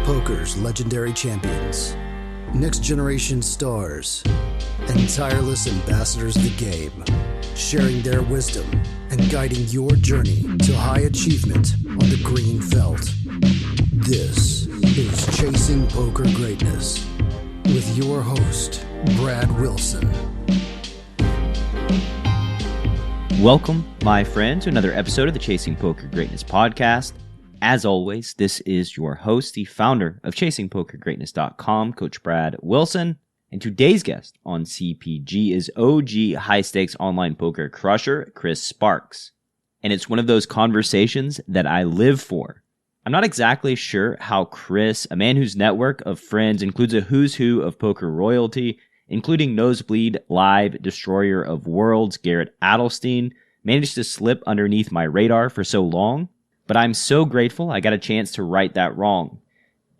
poker's legendary champions, next-generation stars, and tireless ambassadors of the game, sharing their wisdom and guiding your journey to high achievement on the green felt. This is Chasing Poker Greatness with your host, Brad Wilson. Welcome, my friend, to another episode of the Chasing Poker Greatness podcast. As always, this is your host, the founder of ChasingPokerGreatness.com, Coach Brad Wilson. And today's guest on CPG is OG high-stakes online poker crusher, Chris Sparks. And it's one of those conversations that I live for. I'm not exactly sure how Chris, a man whose network of friends includes a who's who of poker royalty, including Nosebleed Live Destroyer of Worlds Garrett Adelstein, managed to slip underneath my radar for so long, but I'm so grateful I got a chance to right that wrong.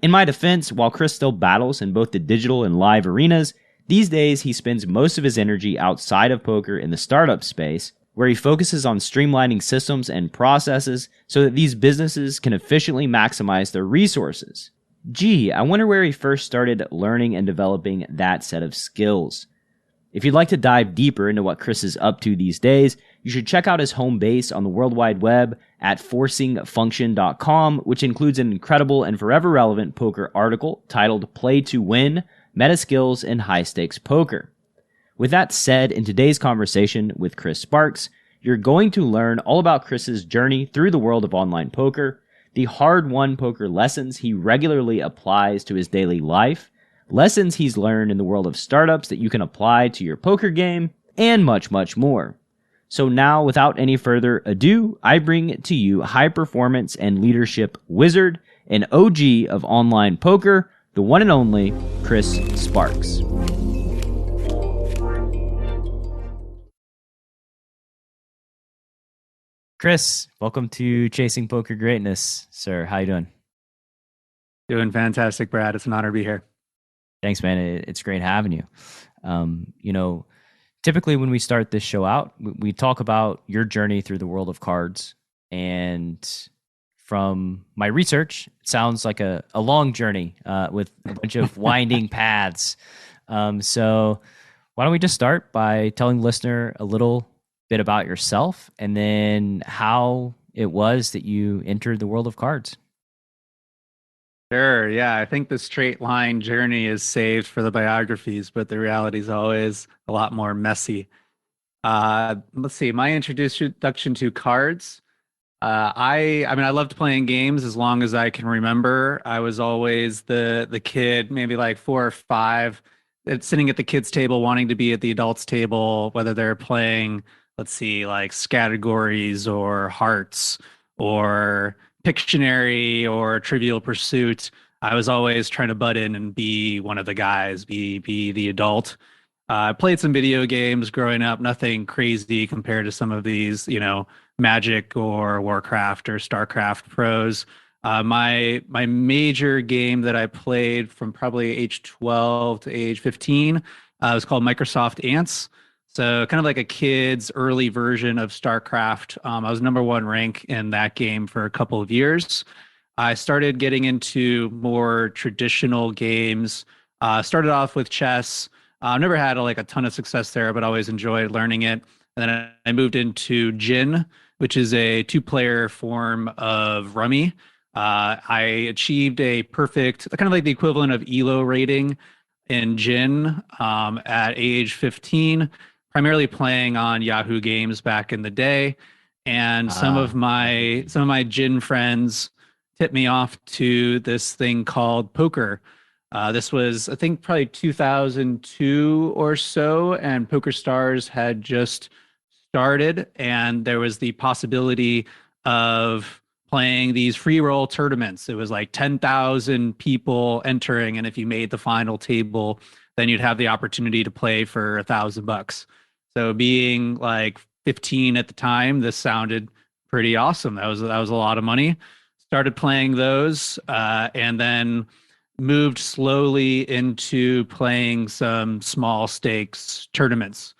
In my defense, while Chris still battles in both the digital and live arenas, these days he spends most of his energy outside of poker in the startup space, where he focuses on streamlining systems and processes so that these businesses can efficiently maximize their resources. Gee, I wonder where he first started learning and developing that set of skills. If you'd like to dive deeper into what Chris is up to these days, you should check out his home base on the World Wide Web at forcingfunction.com, which includes an incredible and forever relevant poker article titled Play to Win, Meta Skills in High Stakes Poker. With that said, in today's conversation with Chris Sparks, you're going to learn all about Chris's journey through the world of online poker, the hard-won poker lessons he regularly applies to his daily life, lessons he's learned in the world of startups that you can apply to your poker game, and much, much more. So now, without any further ado, I bring to you high performance and leadership wizard and OG of online poker, the one and only Chris Sparks. Chris, welcome to Chasing Poker Greatness, sir. How you doing? Doing fantastic, Brad. It's an honor to be here. Thanks, man. It's great having you. Typically when we start this show out, we talk about your journey through the world of cards. And from my research, it sounds like a long journey with a bunch of winding paths. So why don't we just start by telling the listener a little bit about yourself and then how it was that you entered the world of cards. Sure. Yeah. I think the straight line journey is saved for the biographies, but the reality is always a lot more messy. Let's see. My introduction to cards. I loved playing games as long as I can remember. I was always the kid, maybe like 4 or 5, sitting at the kids' table, wanting to be at the adults' table, whether they're playing, let's see, like Categories or Hearts or Pictionary or Trivial Pursuit. I was always trying to butt in and be one of the guys, be the adult. I played some video games growing up, nothing crazy compared to some of these, Magic or Warcraft or StarCraft pros. My major game that I played from probably age 12 to age 15 was called Microsoft Ants. So kind of like a kid's early version of StarCraft. I was number 1 rank in that game for a couple of years. I started getting into more traditional games. Started off with chess. Never had a ton of success there, but always enjoyed learning it. And then I moved into Gin, which is a 2-player form of Rummy. I achieved a perfect, kind of like the equivalent of ELO rating in Gin at age 15. Primarily playing on Yahoo Games back in the day, and some of my Gin friends tipped me off to this thing called poker. This was, I think, probably 2002 or so, and Poker Stars had just started, and there was the possibility of playing these free roll tournaments. It was like 10,000 people entering, and if you made the final table, then you'd have the opportunity to play for $1,000. So being like 15 at the time, this sounded pretty awesome. That was a lot of money. Started playing those, and then moved slowly into playing some small stakes tournaments.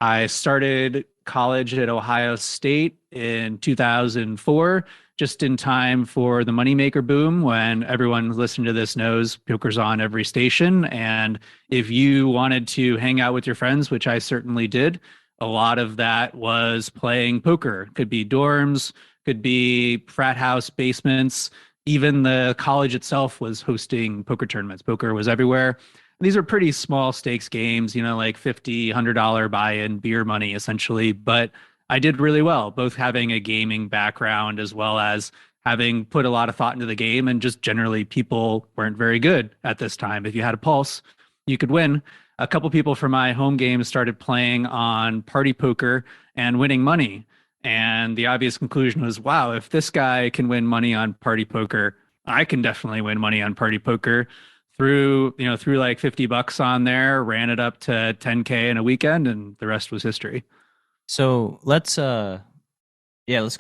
I started college at Ohio State in 2004, just in time for the moneymaker boom when everyone listening to this knows poker's on every station. And if you wanted to hang out with your friends, which I certainly did, a lot of that was playing poker. Could be dorms, could be frat house basements. Even the college itself was hosting poker tournaments. Poker was everywhere. These are pretty small stakes games, like $50, $100 buy-in beer money essentially. But I did really well, both having a gaming background as well as having put a lot of thought into the game. And just generally, people weren't very good at this time. If you had a pulse, you could win. A couple people from my home game started playing on party poker and winning money. And the obvious conclusion was, wow, if this guy can win money on party poker, I can definitely win money on party poker. Threw like $50 on there, ran it up to 10K in a weekend, and the rest was history. So let's go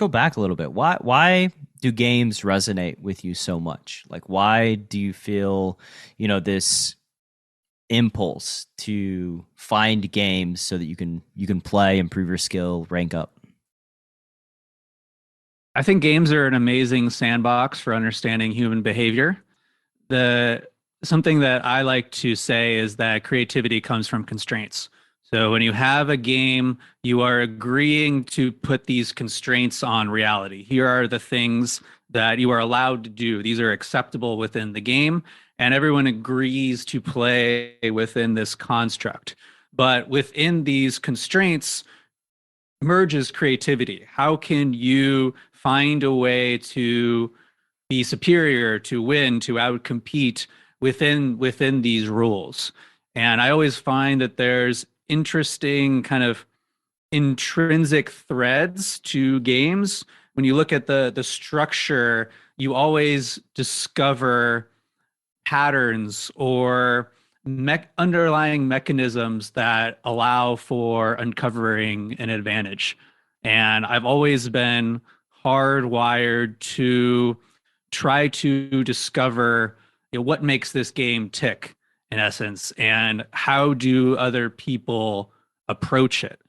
back a little bit. Why do games resonate with you so much? Like, why do you feel, this impulse to find games so that you can play, improve your skill, rank up? I think games are an amazing sandbox for understanding human behavior. Something that I like to say is that creativity comes from constraints. So when you have a game, you are agreeing to put these constraints on reality. Here are the things that you are allowed to do. These are acceptable within the game, and everyone agrees to play within this construct. But within these constraints emerges creativity. How can you find a way to be superior, to win, to outcompete within these rules? And I always find that there's interesting kind of intrinsic threads to games. When you look at the structure, you always discover patterns or underlying mechanisms that allow for uncovering an advantage. And I've always been hardwired to try to discover what makes this game tick, in essence, and how do other people approach it.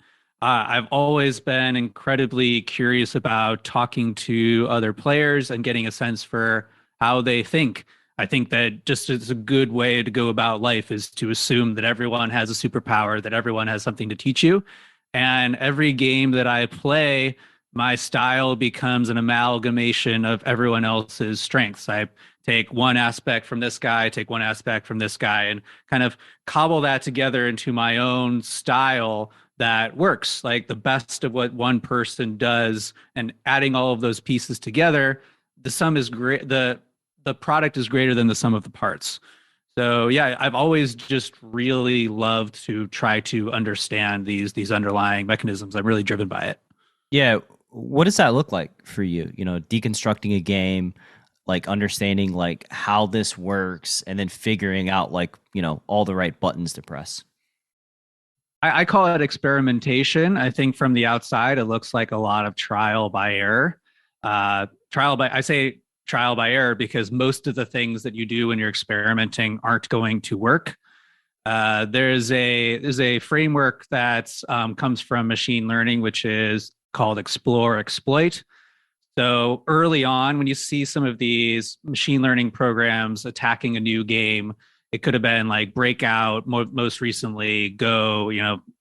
I've always been incredibly curious about talking to other players and getting a sense for how they think. I think that just as a good way to go about life is to assume that everyone has a superpower, that everyone has something to teach you. And every game that I play, my style becomes an amalgamation of everyone else's strengths. I take one aspect from this guy, take one aspect from this guy, and kind of cobble that together into my own style that works. Like the best of what one person does, and adding all of those pieces together, the sum is great. The product is greater than the sum of the parts. So yeah, I've always just really loved to try to understand these underlying mechanisms. I'm really driven by it. Yeah. What does that look like for you? Deconstructing a game, like understanding like how this works, and then figuring out like, all the right buttons to press. I call it experimentation. I think from the outside, it looks like a lot of trial by error. I say trial by error because most of the things that you do when you're experimenting aren't going to work. There's a framework that comes from machine learning, which is called explore exploit. So early on, when you see some of these machine learning programs attacking a new game, it could have been like Breakout, most recently Go.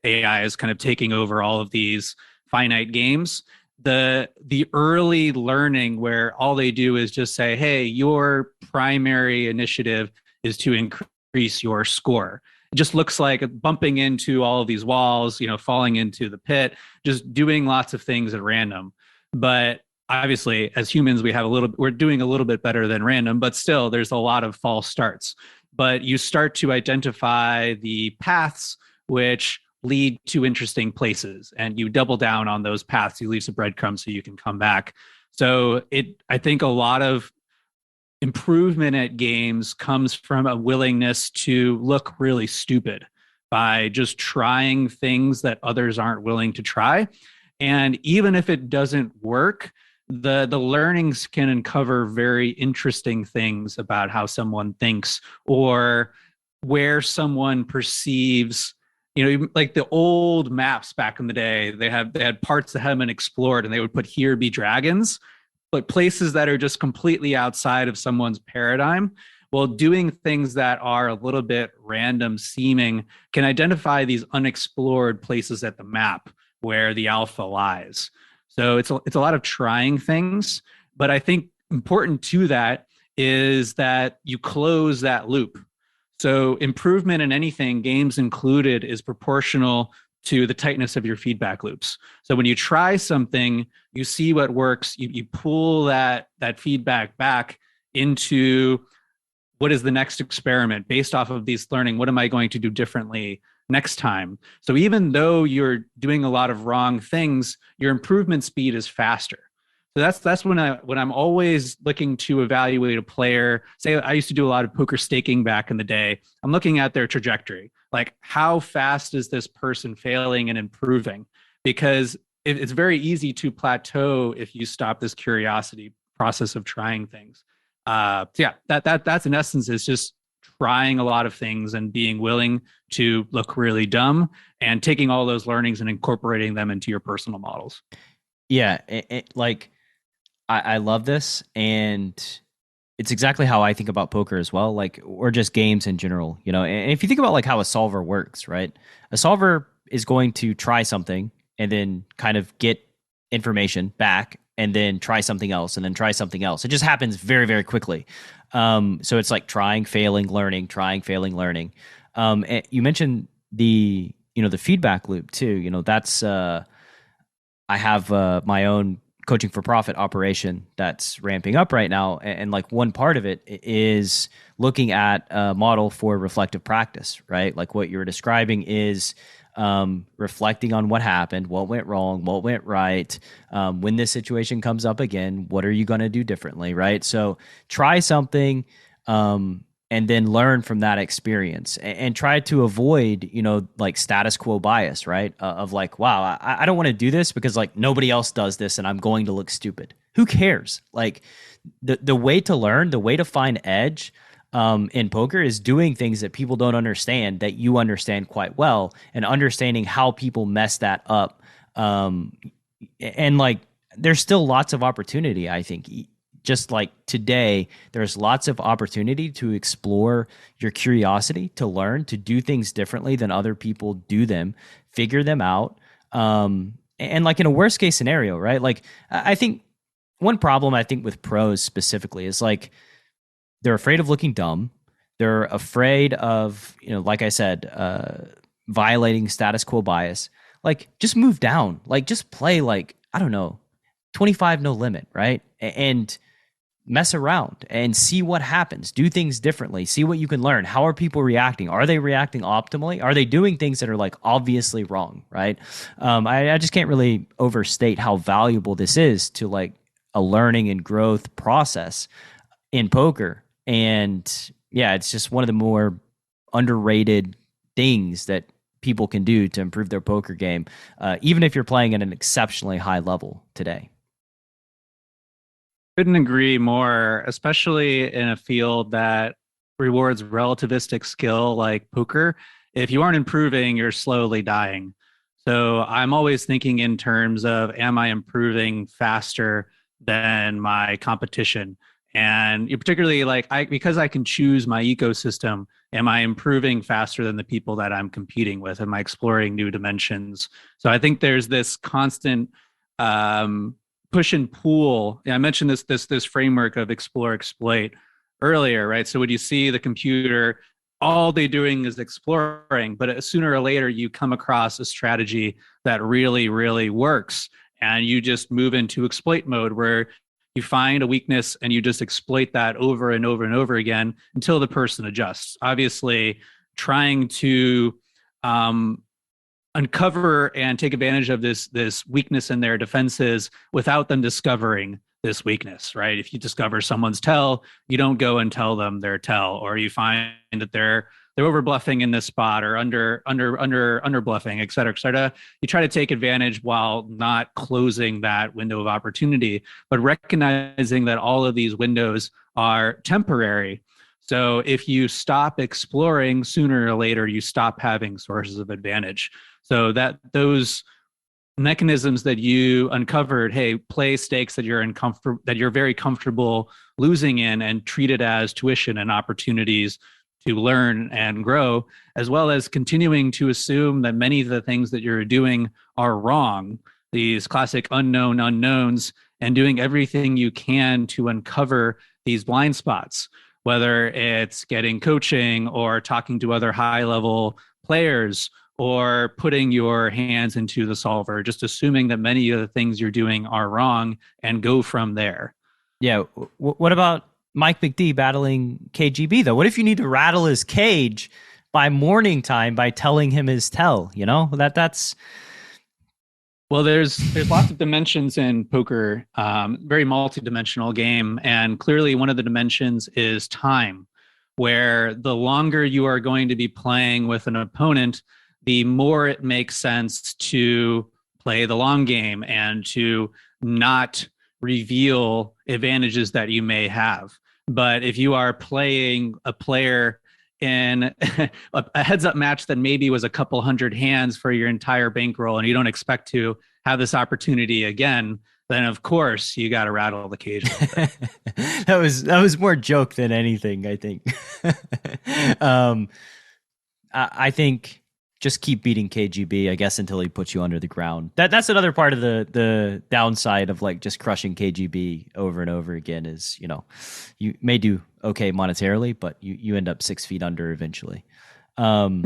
AI is kind of taking over all of these finite games. The early learning where all they do is just say, hey, your primary initiative is to increase your score. It just looks like bumping into all of these walls, falling into the pit, just doing lots of things at random. But obviously, as humans, we're doing a little bit better than random, but still there's a lot of false starts. But you start to identify the paths which lead to interesting places, and you double down on those paths. You leave some breadcrumbs so you can come back. So I think a lot of improvement at games comes from a willingness to look really stupid by just trying things that others aren't willing to try. And even if it doesn't work, the learnings can uncover very interesting things about how someone thinks, or where someone perceives, like the old maps back in the day, they had parts that hadn't been explored, and they would put here be dragons. but places that are just completely outside of someone's paradigm. Well, doing things that are a little bit random seeming can identify these unexplored places at the map where the alpha lies. So it's a lot of trying things, but I think important to that is that you close that loop. So improvement in anything, games included, is proportional to the tightness of your feedback loops. So when you try something, you see what works, you pull that feedback back into what is the next experiment based off of these learning. What am I going to do differently next time? So even though you're doing a lot of wrong things, your improvement speed is faster. So that's when I'm always looking to evaluate a player. Say I used to do a lot of poker staking back in the day. I'm looking at their trajectory, like how fast is this person failing and improving? Because it's very easy to plateau if you stop this curiosity process of trying things. Yeah, that's in essence is just trying a lot of things and being willing to look really dumb and taking all those learnings and incorporating them into your personal models. Yeah, like I love this, and it's exactly how I think about poker as well, like, or just games in general, you know. And if you think about like how a solver works, right? A solver is going to try something and then kind of get information back and then try something else and then try something else. It just happens very, very quickly. So it's like trying, failing, learning, trying, failing, learning. And you mentioned the feedback loop too. You know, that's I have my own coaching for profit operation that's ramping up right now. And like one part of it is looking at a model for reflective practice, right? Like what you're describing is reflecting on what happened, what went wrong, what went right. When this situation comes up again, what are you going to do differently, right? So try something and then learn from that experience and try to avoid, like status quo bias, right? Of like, wow, I don't want to do this because like nobody else does this and I'm going to look stupid. Who cares? Like the way to learn, the way to find edge in poker is doing things that people don't understand that you understand quite well and understanding how people mess that up. And like, there's still lots of opportunity, I think. Just like today, there's lots of opportunity to explore your curiosity, to learn, to do things differently than other people do them, figure them out. And like in a worst case scenario, right? Like I think one problem I think with pros specifically is like they're afraid of looking dumb. They're afraid of, like I said, violating status quo bias. Like just move down, like just play like, I don't know, 25 no limit, right? And mess around and see what happens. Do things differently. See what you can learn. How are people reacting? Are they reacting optimally? Are they doing things that are like obviously wrong, right? I just can't really overstate how valuable this is to like a learning and growth process in poker. And yeah, it's just one of the more underrated things that people can do to improve their poker game, even if you're playing at an exceptionally high level today. Couldn't agree more, especially in a field that rewards relativistic skill like poker. If you aren't improving, you're slowly dying. So I'm always thinking in terms of, am I improving faster than my competition? And particularly like because I can choose my ecosystem, am I improving faster than the people that I'm competing with? Am I exploring new dimensions? So I think there's this constant push and pull. I mentioned this framework of explore, exploit earlier, right? So when you see the computer, all they're doing is exploring, but sooner or later you come across a strategy that really, really works, and you just move into exploit mode where you find a weakness and you just exploit that over and over and over again until the person adjusts. Obviously, trying to uncover and take advantage of this weakness in their defenses without them discovering this weakness, right? If you discover someone's tell, you don't go and tell them their tell, or you find that they're over bluffing in this spot or under bluffing, et cetera, et cetera. You try to take advantage while not closing that window of opportunity, but recognizing that all of these windows are temporary. So if you stop exploring, sooner or later, you stop having sources of advantage. So that those mechanisms that you uncovered, hey, play stakes that that you're very comfortable losing in, and treat it as tuition and opportunities to learn and grow, as well as continuing to assume that many of the things that you're doing are wrong, these classic unknown unknowns, and doing everything you can to uncover these blind spots, whether it's getting coaching or talking to other high level players or putting your hands into the solver, just assuming that many of the things you're doing are wrong and go from there. Yeah. What about Mike McD battling KGB though? What if you need to rattle his cage by morning time by telling him his tell? You know, that's well, there's lots of dimensions in poker, very multi-dimensional game, and clearly one of the dimensions is time, where the longer you are going to be playing with an opponent, the more it makes sense to play the long game and to not reveal advantages that you may have. But if you are playing a player in a heads up match that maybe was a couple hundred hands for your entire bankroll and you don't expect to have this opportunity again, then of course you got to rattle the cage. that was more joke than anything, I think. I think just keep beating KGB, I guess, until he puts you under the ground. That's another part of the downside of like just crushing KGB over and over again is, you know, you may do okay monetarily, but you end up 6 feet under eventually. Got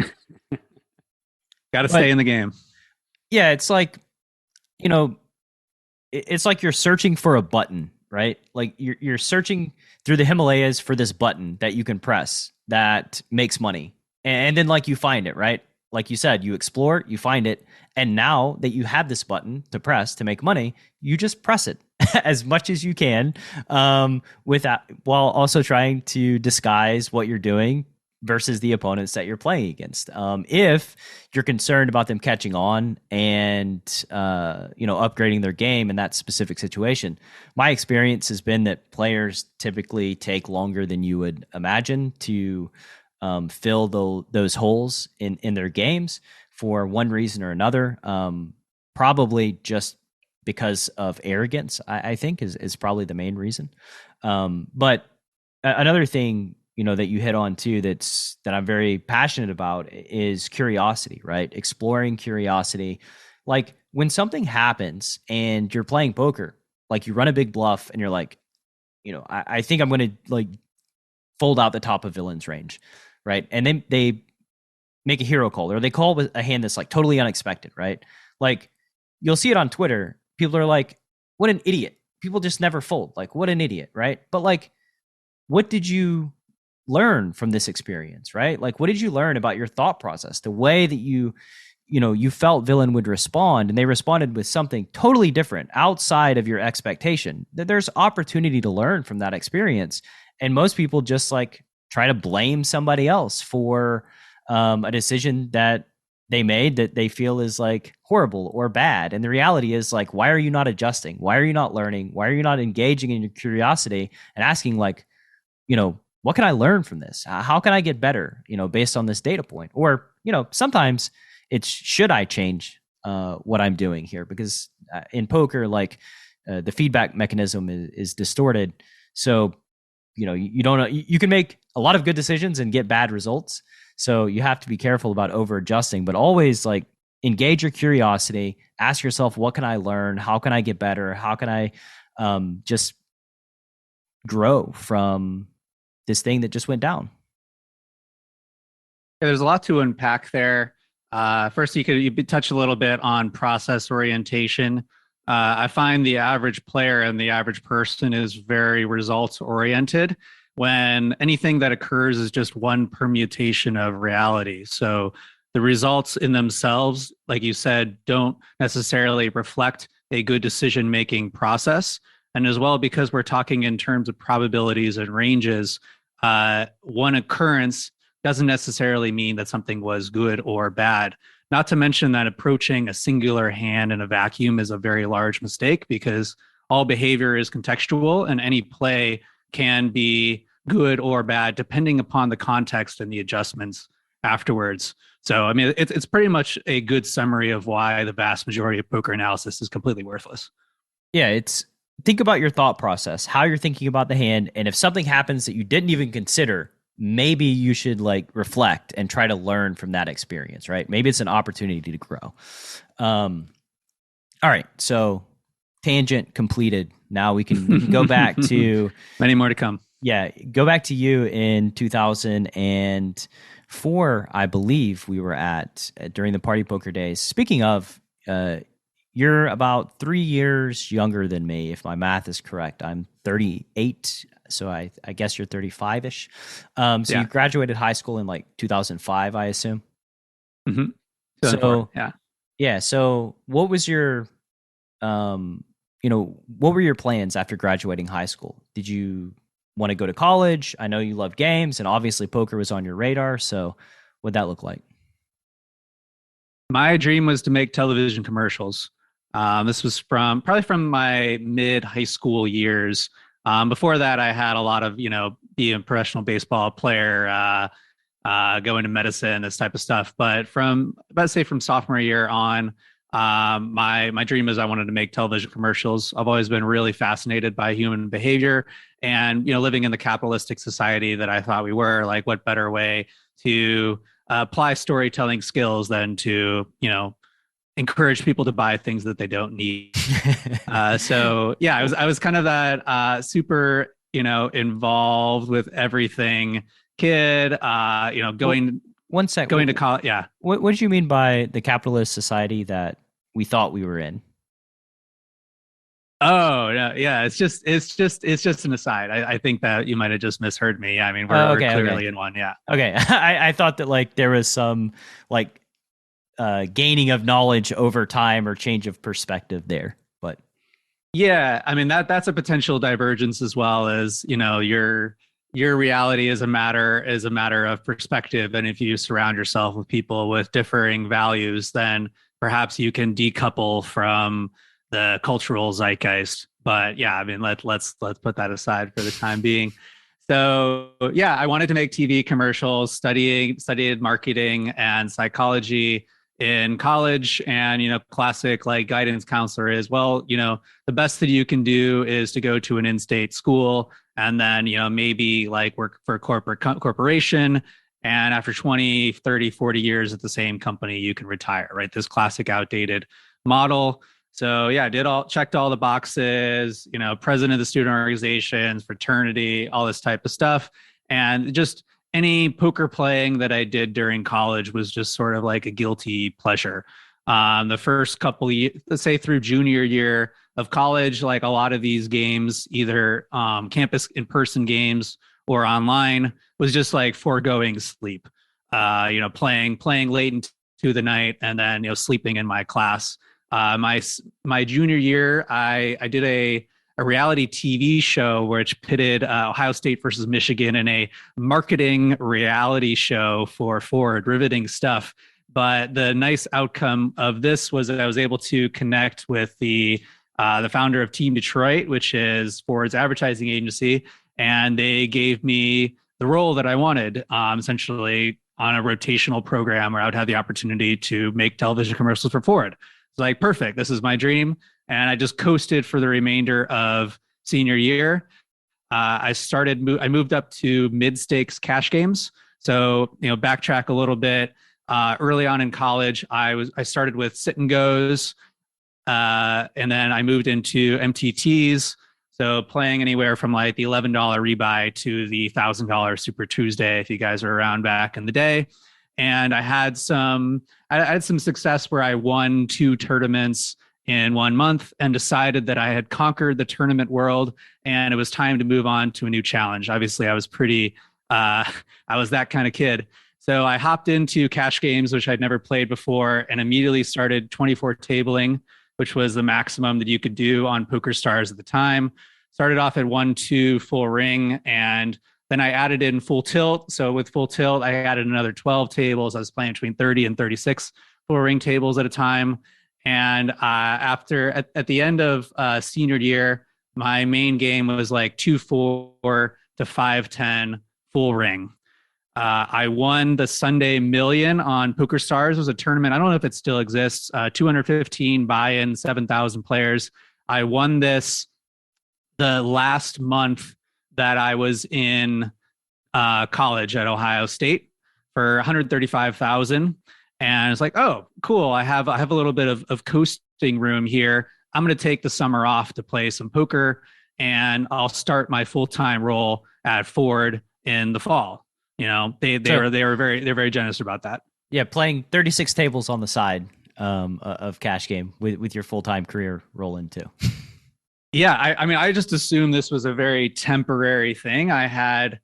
to stay in the game. Yeah, it's like, you know, it's like you're searching for a button, right? Like you're searching through the Himalayas for this button that you can press that makes money. And then like you find it, right? Like you said, you explore, you find it, and now that you have this button to press to make money, you just press it as much as you can, without, while also trying to disguise what you're doing versus the opponents that you're playing against. If you're concerned about them catching on and upgrading their game in that specific situation, my experience has been that players typically take longer than you would imagine to fill those holes in their games for one reason or another. Probably just because of arrogance, I think is probably the main reason. But another thing, you know, that you hit on too, that I'm very passionate about is curiosity, right? Exploring curiosity. Like when something happens and you're playing poker, like you run a big bluff and you're like, you know, I think I'm going to like fold out the top of villain's range. Right. And then they make a hero call, or they call with a hand that's like totally unexpected. Right. Like you'll see it on Twitter. People are like, what an idiot. People just never fold. Like, what an idiot. Right. But like, what did you learn from this experience? Right. Like, what did you learn about your thought process, the way that you felt villain would respond, and they responded with something totally different outside of your expectation? That there's opportunity to learn from that experience. And most people just like try to blame somebody else for a decision that they made that they feel is like horrible or bad. And the reality is like, why are you not adjusting? Why are you not learning? Why are you not engaging in your curiosity and asking like, you know, what can I learn from this? How can I get better, you know, based on this data point? Or, you know, sometimes it's, should I change what I'm doing here? Because in poker, like the feedback mechanism is distorted. So, you know, you don't know, you can make a lot of good decisions and get bad results. So you have to be careful about over adjusting, but always like engage your curiosity, ask yourself, what can I learn? How can I get better? How can I just grow from this thing that just went down? Yeah, there's a lot to unpack there. First, you could touch a little bit on process orientation. I find the average player and the average person is very results oriented, when anything that occurs is just one permutation of reality. So the results in themselves, like you said, don't necessarily reflect a good decision-making process. And as well, because we're talking in terms of probabilities and ranges, one occurrence doesn't necessarily mean that something was good or bad. Not to mention that approaching a singular hand in a vacuum is a very large mistake, because all behavior is contextual and any play can be good or bad depending upon the context and the adjustments afterwards. So, I mean, it's pretty much a good summary of why the vast majority of poker analysis is completely worthless. Yeah, it's think about your thought process, how you're thinking about the hand, and if something happens that you didn't even consider, maybe you should like reflect and try to learn from that experience, right? Maybe it's an opportunity to grow. All right, so tangent completed. Now we can go back to many more to come. Yeah, go back to you in 2004, I believe we were at during the Party Poker Days. Speaking of, you're about 3 years younger than me, if my math is correct. I'm 38, so I guess you're 35-ish. So you graduated high school in like 2005, I assume? Mm-hmm. So, yeah. So what was your, what were your plans after graduating high school? Did you want to go to college? I know you love games, and obviously poker was on your radar. So what'd that look like? My dream was to make television commercials. This was probably from my mid high school years. Before that, I had a lot of, being a professional baseball player, going to medicine, this type of stuff. But from sophomore year on, my dream is I wanted to make television commercials. I've always been really fascinated by human behavior, and living in the capitalistic society that I thought we were, like, what better way to apply storytelling skills than to encourage people to buy things that they don't need. So yeah, I was kind of that super involved with everything kid. Going to college. Yeah. What did you mean by the capitalist society that we thought we were in? Oh no, yeah. It's just an aside. I think that you might have just misheard me. I mean, we're clearly in one. Yeah. Okay. I thought that like there was some like gaining of knowledge over time or change of perspective there, but yeah, I mean that's a potential divergence, as well as your reality is a matter of perspective, and if you surround yourself with people with differing values, then perhaps you can decouple from the cultural zeitgeist. But yeah, I mean let's put that aside for the time being. So yeah, I wanted to make TV commercials, studied marketing and psychology in college, and classic like guidance counselor is, well, the best that you can do is to go to an in-state school, and then maybe like work for a corporation, and after 20, 30, 40 years at the same company you can retire, right? This classic outdated model. So yeah, checked all the boxes, president of the student organizations, fraternity, all this type of stuff. And just any poker playing that I did during college was just sort of like a guilty pleasure. The first couple of years, let's say through junior year of college, like a lot of these games, either campus in-person games or online, was just like foregoing sleep, playing late into the night, and then, sleeping in my class. My junior year, I did a reality TV show which pitted Ohio State versus Michigan in a marketing reality show for Ford, riveting stuff. But the nice outcome of this was that I was able to connect with the founder of Team Detroit, which is Ford's advertising agency, and they gave me the role that I wanted, essentially on a rotational program where I would have the opportunity to make television commercials for Ford. It's like, perfect. This is my dream. And I just coasted for the remainder of senior year. I moved up to mid-stakes cash games. So, backtrack a little bit. Early on in college, I started with sit and goes, and then I moved into MTTs. So playing anywhere from like the $11 rebuy to the $1,000 Super Tuesday, if you guys are around back in the day. And I had some success where I won 2 tournaments in 1 month and decided that I had conquered the tournament world and it was time to move on to a new challenge. Obviously, I was I was that kind of kid. So I hopped into cash games, which I'd never played before, and immediately started 24 tabling, which was the maximum that you could do on PokerStars at the time. Started off at 1-2 full ring, and then I added in full tilt. So with full tilt, I added another 12 tables. I was playing between 30 and 36 full ring tables at a time. And at the end of senior year, my main game was like 2-4 to 5-10 full ring. I won the Sunday Million on Poker Stars. It was a tournament. I don't know if it still exists. 215 buy-in, 7,000 players. I won this the last month that I was in college at Ohio State for 135,000. And it's like, oh, cool. I have a little bit of coasting room here. I'm going to take the summer off to play some poker, and I'll start my full-time role at Ford in the fall. You know, they're very generous about that. Yeah, playing 36 tables on the side of cash game with your full-time career rolling too. Yeah, I mean, I just assumed this was a very temporary thing. I had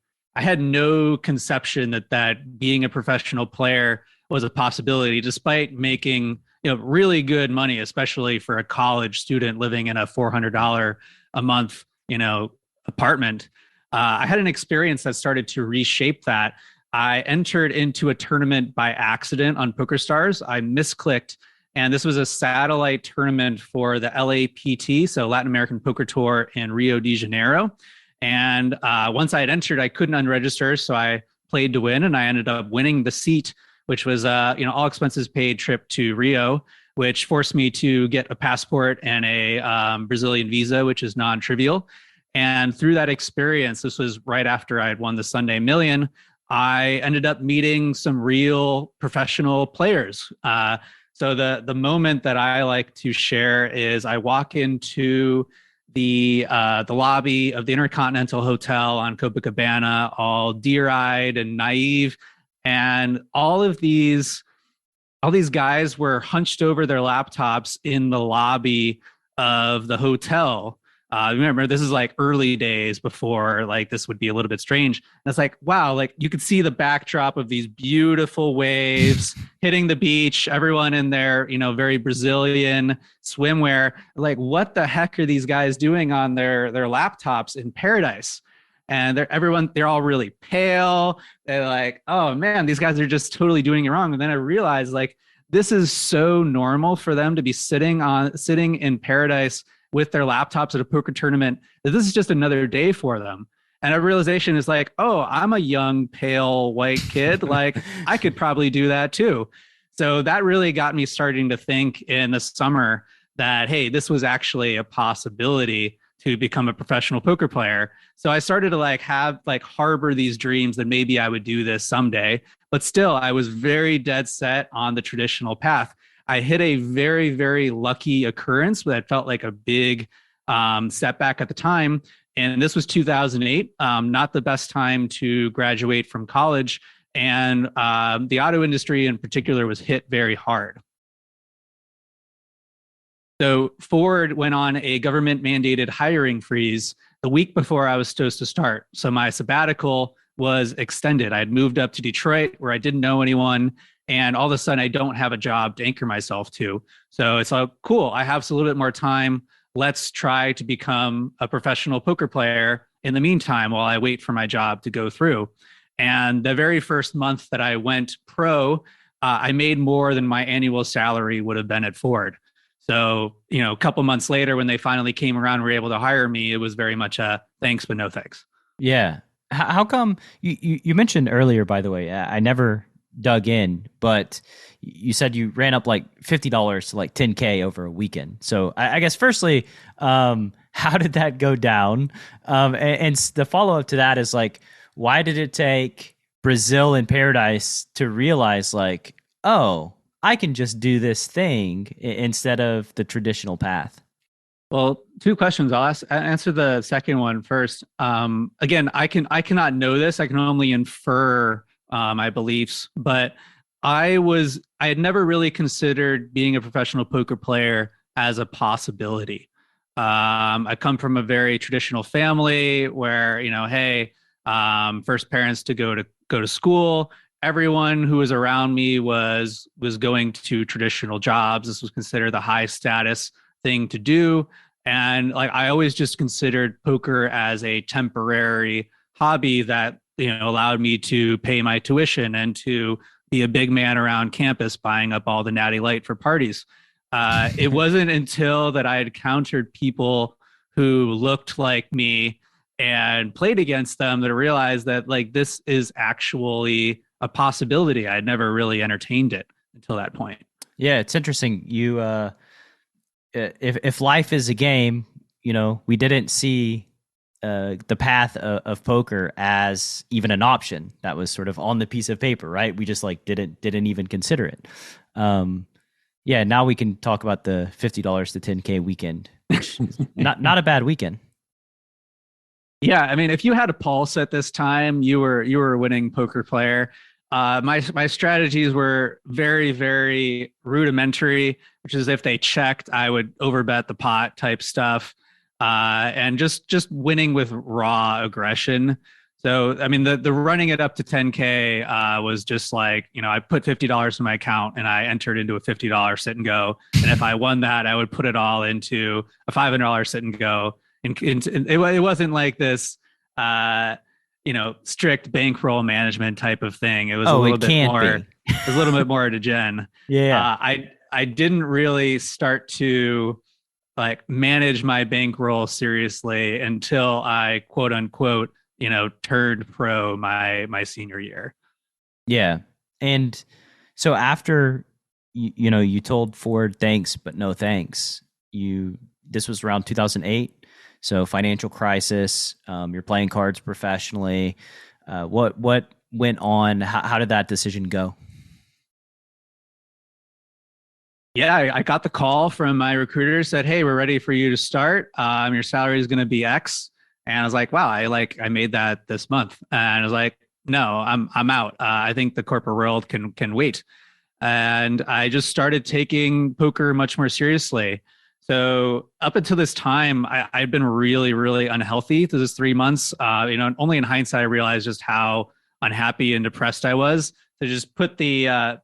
no conception that being a professional player was a possibility, despite making really good money, especially for a college student living in a $400 a month apartment. I had an experience that started to reshape that. I entered into a tournament by accident on PokerStars. I misclicked, and this was a satellite tournament for the LAPT, so Latin American Poker Tour in Rio de Janeiro. And once I had entered, I couldn't unregister, so I played to win, and I ended up winning the seat, which was all expenses paid trip to Rio, which forced me to get a passport and a Brazilian visa, which is non-trivial. And through that experience, this was right after I had won the Sunday Million, I ended up meeting some real professional players. So the moment that I like to share is I walk into the lobby of the Intercontinental Hotel on Copacabana, all deer-eyed and naive, and all these guys were hunched over their laptops in the lobby of the hotel. Remember, this is like early days before like this would be a little bit strange. And it's like, wow, like you could see the backdrop of these beautiful waves hitting the beach, everyone in their, very Brazilian swimwear. Like, what the heck are these guys doing on their laptops in paradise? And they're all really pale. They're like, oh man, these guys are just totally doing it wrong. And then I realized like this is so normal for them to be sitting in paradise with their laptops at a poker tournament, that this is just another day for them. And a realization is like, oh, I'm a young, pale, white kid. Like, I could probably do that too. So that really got me starting to think in the summer that, hey, this was actually a possibility to become a professional poker player. So I started to harbor these dreams that maybe I would do this someday. But still, I was very dead set on the traditional path. I hit a very, very lucky occurrence that felt like a big setback at the time. And this was 2008, not the best time to graduate from college. And the auto industry in particular was hit very hard. So Ford went on a government mandated hiring freeze the week before I was supposed to start. So my sabbatical was extended. I had moved up to Detroit where I didn't know anyone. And all of a sudden, I don't have a job to anchor myself to. So it's like, cool, I have a little bit more time. Let's try to become a professional poker player in the meantime while I wait for my job to go through. And the very first month that I went pro, I made more than my annual salary would have been at Ford. So, a couple months later, when they finally came around and were able to hire me, it was very much a thanks, but no thanks. Yeah. How come you mentioned earlier, by the way, I never dug in, but you said you ran up like $50 to like 10K over a weekend. So I guess firstly, how did that go down? And the follow-up to that is like, why did it take Brazil in paradise to realize like, oh, I can just do this thing instead of the traditional path? Well, two questions. I'll answer the second one first. Again, I cannot know this. I can only infer my beliefs, but I had never really considered being a professional poker player as a possibility. I come from a very traditional family where, hey, first parents to go to school. Everyone who was around me was going to traditional jobs. This was considered the high status thing to do. And like, I always just considered poker as a temporary hobby that, allowed me to pay my tuition and to be a big man around campus buying up all the natty light for parties. It wasn't until that I had encountered people who looked like me and played against them that I realized that like this is actually a possibility. I'd never really entertained it until that point. Yeah, it's interesting. You, if life is a game, we didn't see the path of poker as even an option that was sort of on the piece of paper, right? We just like didn't even consider it. Yeah, now we can talk about the $50 to 10K weekend, which is not a bad weekend. Yeah, I mean, if you had a pulse at this time, you were a winning poker player. My strategies were very, very rudimentary, which is if they checked, I would overbet the pot type stuff, and just winning with raw aggression. So, I mean, the running it up to 10K was just like, I put $50 in my account and I entered into a $50 sit and go. And if I won that, I would put it all into a $500 sit and go. And it wasn't like this, strict bankroll management type of thing. It was a little bit more. It was a little bit more degen. Yeah. I didn't really start to like manage my bankroll seriously until I quote unquote turned pro my senior year. Yeah, and so after you told Ford thanks but no thanks. This was around 2008. So financial crisis, you're playing cards professionally. What went on? How did that decision go? Yeah, I got the call from my recruiter, said, "Hey, we're ready for you to start. Your salary is going to be X." And I was like, "Wow, I made that this month." And I was like, "No, I'm out. I think the corporate world can wait." And I just started taking poker much more seriously. So up until this time, I'd been really, really unhealthy through this 3 months. Only in hindsight, I realized just how unhappy and depressed I was. To just put the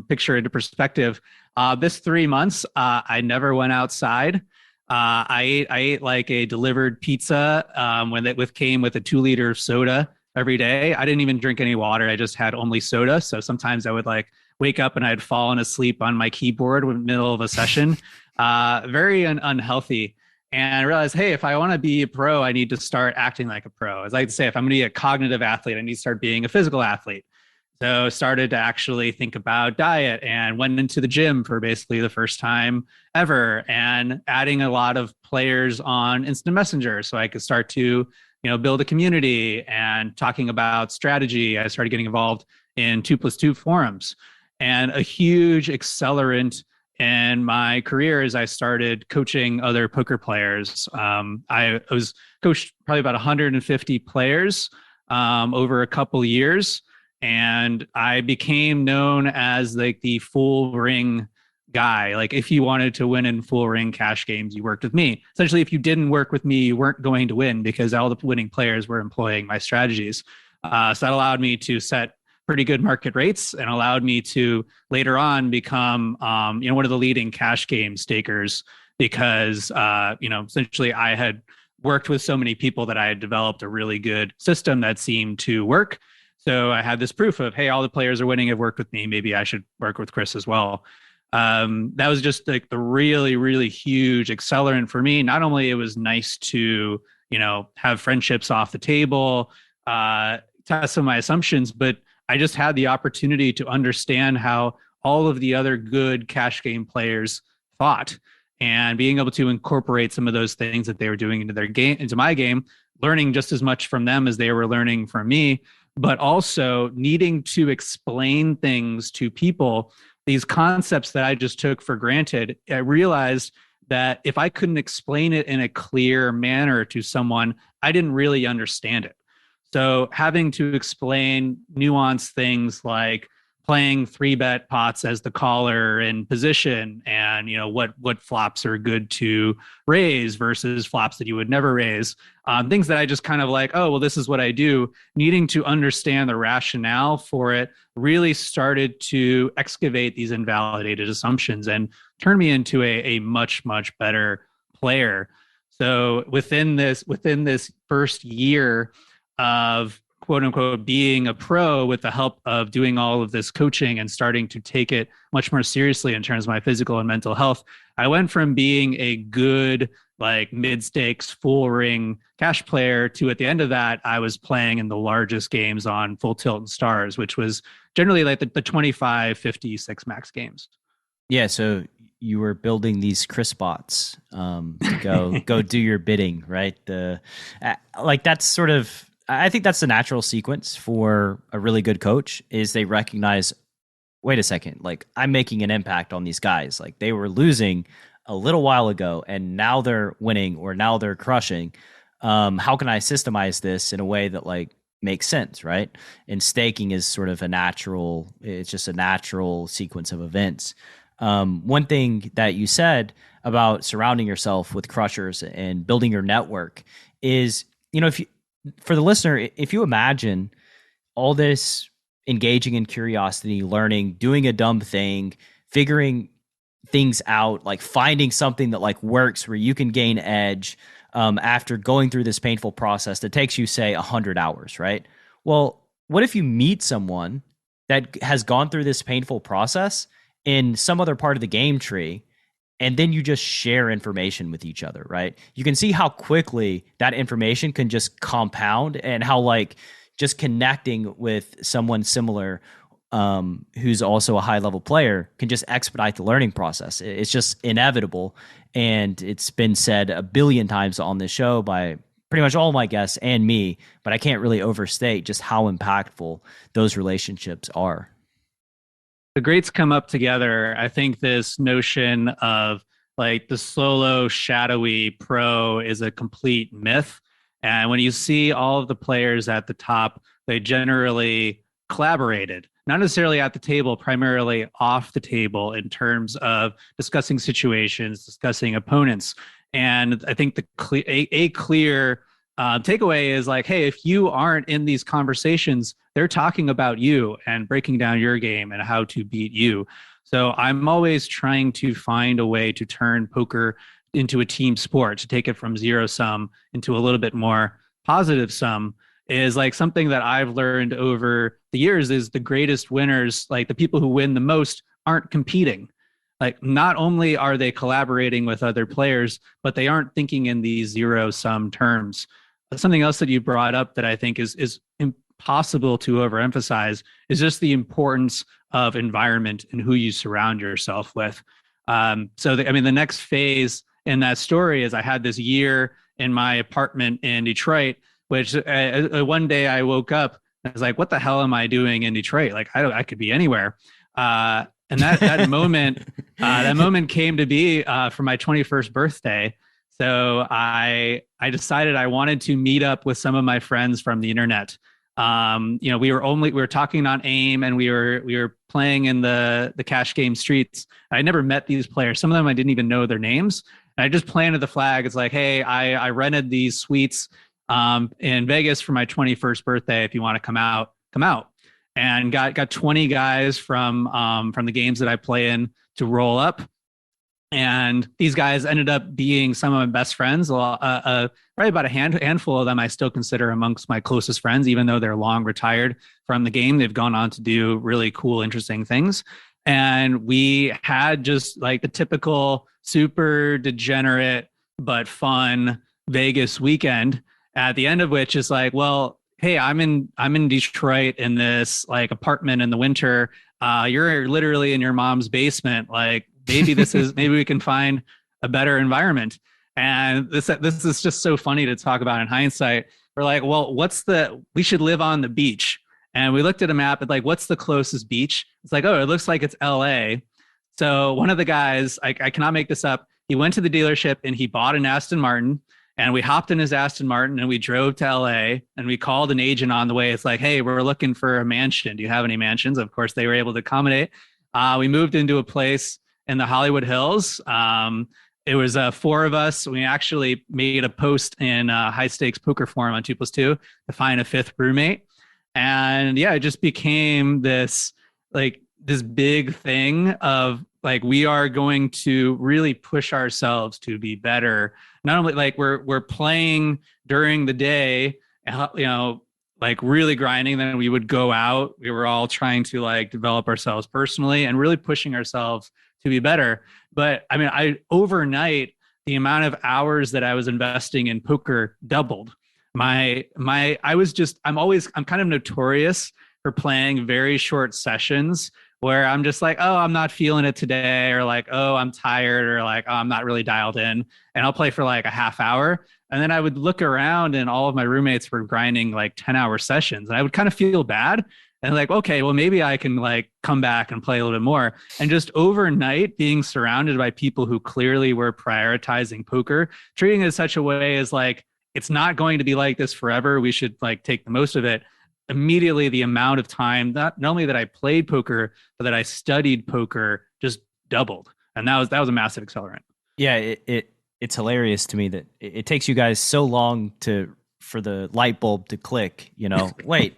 picture into perspective, this 3 months, I never went outside. I ate like a delivered pizza came with a 2-liter soda every day. I didn't even drink any water. I just had only soda. So sometimes I would like wake up and I'd fallen asleep on my keyboard in the middle of a session. Very unhealthy. And I realized, hey, if I want to be a pro, I need to start acting like a pro. As I like to say, if I'm going to be a cognitive athlete, I need to start being a physical athlete. So started to actually think about diet and went into the gym for basically the first time ever, and adding a lot of players on Instant Messenger so I could start to build a community and talking about strategy. I started getting involved in 2+2 forums, and a huge accelerant in my career as I started coaching other poker players. I was coached probably about 150 players over a couple years. And I became known as like the full ring guy. Like if you wanted to win in full ring cash games, you worked with me. Essentially, if you didn't work with me, you weren't going to win because all the winning players were employing my strategies. So that allowed me to set pretty good market rates and allowed me to later on become, one of the leading cash game stakers because, essentially I had worked with so many people that I had developed a really good system that seemed to work. So I had this proof of, hey, all the players are winning, have worked with me. Maybe I should work with Chris as well. That was just like the really, really huge accelerant for me. Not only it was nice to, have friendships off the table, test some of my assumptions, but I just had the opportunity to understand how all of the other good cash game players thought, and being able to incorporate some of those things that they were doing into their game, into my game, learning just as much from them as they were learning from me, but also needing to explain things to people, these concepts that I just took for granted. I realized that if I couldn't explain it in a clear manner to someone, I didn't really understand it. So having to explain nuanced things like playing 3-bet pots as the caller in position, and what flops are good to raise versus flops that you would never raise, things that I just kind of like, oh well, this is what I do. Needing to understand the rationale for it really started to excavate these invalidated assumptions and turn me into a much better player. So within this first year of quote unquote being a pro, with the help of doing all of this coaching and starting to take it much more seriously in terms of my physical and mental health, I went from being a good like mid-stakes full ring cash player to at the end of that, I was playing in the largest games on Full Tilt and Stars, which was generally like the 25, 50, six max games. Yeah, so you were building these Chris bots to go do your bidding, right? Like that's sort of, I think that's the natural sequence for a really good coach is they recognize, wait a second, like I'm making an impact on these guys. Like they were losing a little while ago and now they're winning or now they're crushing. How can I systemize this in a way that like makes sense, right? And staking is sort of it's just a natural sequence of events. One thing that you said about surrounding yourself with crushers and building your network is, for the listener, if you imagine all this engaging in curiosity, learning, doing a dumb thing, figuring things out, like finding something that like works where you can gain edge after going through this painful process that takes you, say, 100 hours, right? Well, what if you meet someone that has gone through this painful process in some other part of the game tree, and then you just share information with each other, right? You can see how quickly that information can just compound and how like just connecting with someone similar who's also a high level player can just expedite the learning process. It's just inevitable. And it's been said a billion times on this show by pretty much all my guests and me, but I can't really overstate just how impactful those relationships are. The greats come up together. I think this notion of like the solo shadowy pro is a complete myth. And when you see all of the players at the top, they generally collaborated, not necessarily at the table, primarily off the table in terms of discussing situations, discussing opponents. And I think a clear takeaway is like, hey, if you aren't in these conversations, they're talking about you and breaking down your game and how to beat you. So I'm always trying to find a way to turn poker into a team sport, to take it from zero sum into a little bit more positive sum. Is like something that I've learned over the years is the greatest winners, like the people who win the most, aren't competing. Like not only are they collaborating with other players, but they aren't thinking in these zero sum terms. Something else that you brought up that I think is impossible to overemphasize is just the importance of environment and who you surround yourself with. The next phase in that story is I had this year in my apartment in Detroit, which one day I woke up and I was like, what the hell am I doing in Detroit? Like, I could be anywhere. And that moment came to be for my 21st birthday. So I decided I wanted to meet up with some of my friends from the internet. We were talking on AIM and we were playing in the cash game streets. I never met these players. Some of them I didn't even know their names. And I just planted the flag. It's like, hey, I rented these suites in Vegas for my 21st birthday. If you want to come out, and got 20 guys from the games that I play in to roll up. And these guys ended up being some of my best friends. Probably about a handful of them I still consider amongst my closest friends, even though they're long retired from the game. They've gone on to do really cool, interesting things. And we had just like the typical super degenerate but fun Vegas weekend, at the end of which is like, well, hey, I'm in Detroit in this like apartment in the winter. You're literally in your mom's basement. Like maybe maybe we can find a better environment. And this is just so funny to talk about in hindsight. We're like, well, we should live on the beach. And we looked at a map and like, what's the closest beach? It's like, oh, it looks like it's LA. So one of the guys, I cannot make this up, he went to the dealership and he bought an Aston Martin. And we hopped in his Aston Martin and we drove to LA and we called an agent on the way. It's like, hey, we're looking for a mansion. Do you have any mansions? Of course, they were able to accommodate. We moved into a place in the Hollywood Hills. It was 4 of us. We actually made a post in High Stakes Poker Forum on 2+2 to find a 5th roommate. And yeah, it just became this big thing of like, we are going to really push ourselves to be better. Not only like we're playing during the day, like really grinding. Then we would go out. We were all trying to like develop ourselves personally and really pushing ourselves to be better. But I mean, overnight, the amount of hours that I was investing in poker doubled. I'm kind of notorious for playing very short sessions where I'm just like, oh, I'm not feeling it today, or like, oh, I'm tired, or like, oh, I'm not really dialed in. And I'll play for like a half hour. And then I would look around and all of my roommates were grinding like 10-hour sessions. And I would kind of feel bad. And like, okay, well, maybe I can like come back and play a little bit more. And just overnight being surrounded by people who clearly were prioritizing poker, treating it in such a way as like, it's not going to be like this forever. We should like take the most of it. Immediately, the amount of time, not only that I played poker, but that I studied poker just doubled. And that was a massive accelerant. Yeah, it's hilarious to me that it takes you guys so long for the light bulb to click, wait,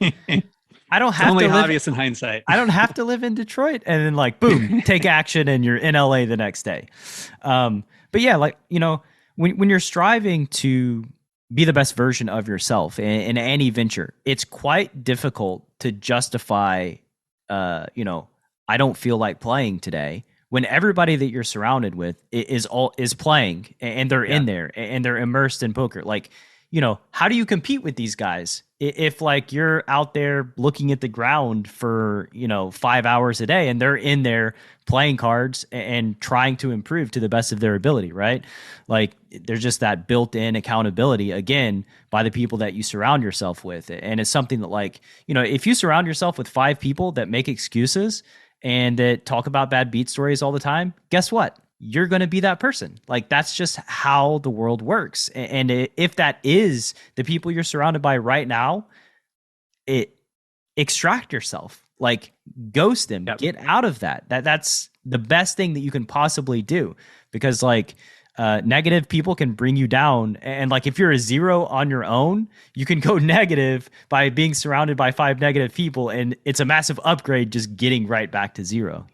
I don't have only to live obvious in hindsight. I don't have to live in Detroit, and then like boom, take action, and you're in LA the next day. But yeah, like when you're striving to be the best version of yourself in any venture, it's quite difficult to justify. I don't feel like playing today when everybody that you're surrounded with is playing, and they're in there and they're immersed in poker. Like, how do you compete with these guys if like you're out there looking at the ground for 5 hours a day and they're in there playing cards and trying to improve to the best of their ability, right? Like, there's just that built-in accountability again by the people that you surround yourself with. And it's something that, like, if you surround yourself with 5 people that make excuses and that talk about bad beat stories all the time, guess what? You're going to be that person. Like, that's just how the world works. And if that is the people you're surrounded by right now, extract yourself, like ghost them, get out of that. That's the best thing that you can possibly do, because like negative people can bring you down. And like, if you're a 0 on your own, you can go negative by being surrounded by 5 negative people. And it's a massive upgrade just getting right back to 0,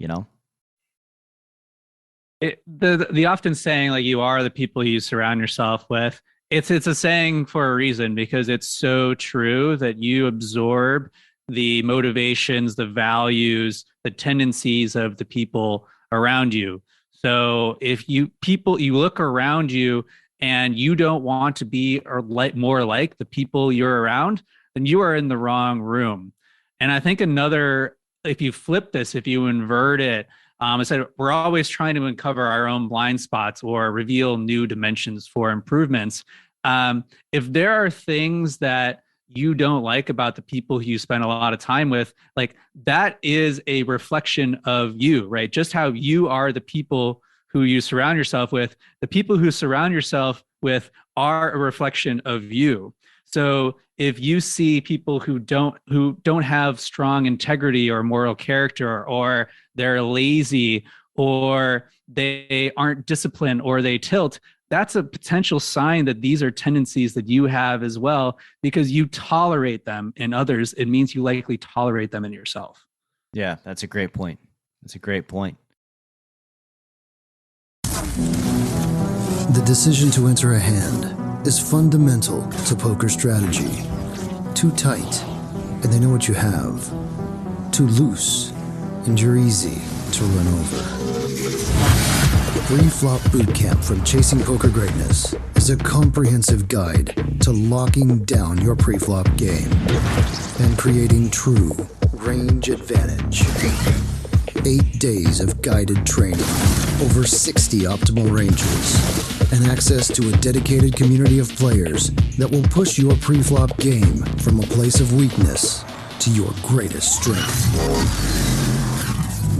The often saying, like, you are the people you surround yourself with, it's a saying for a reason, because it's so true that you absorb the motivations, the values, the tendencies of the people around you. So if you look around you and you don't want to be more like the people you're around, then you are in the wrong room. And I think if you flip this, if you invert it, I said, we're always trying to uncover our own blind spots or reveal new dimensions for improvements. If there are things that you don't like about the people who you spend a lot of time with, like, that is a reflection of you, right? Just how you are the people who you surround yourself with. The people who surround yourself with are a reflection of you. So if you see people who don't have strong integrity or moral character, or they're lazy, or they aren't disciplined, or they tilt, that's a potential sign that these are tendencies that you have as well, because you tolerate them in others. It means you likely tolerate them in yourself. Yeah, that's a great point. The decision to enter a hand is fundamental to poker strategy. Too tight, and they know what you have. Too loose, and you're easy to run over. Pre-flop Bootcamp from Chasing Poker Greatness is a comprehensive guide to locking down your pre-flop game and creating true range advantage. 8 days of guided training, over 60 optimal ranges, and access to a dedicated community of players that will push your pre-flop game from a place of weakness to your greatest strength.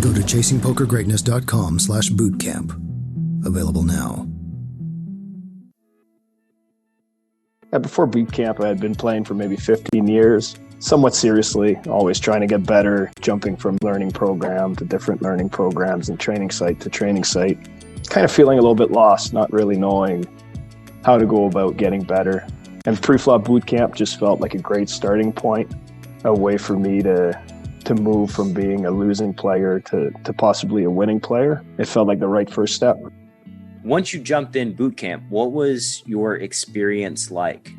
Go to chasingpokergreatness.com/bootcamp. Available now. Before Bootcamp, I had been playing for maybe 15 years, somewhat seriously, always trying to get better, jumping from learning program to different learning programs and training site to training site. Kind of feeling a little bit lost, not really knowing how to go about getting better. And Pre-Flop Bootcamp just felt like a great starting point, a way for me to move from being a losing player to possibly a winning player. It felt like the right first step. Once you jumped in boot camp, what was your experience like?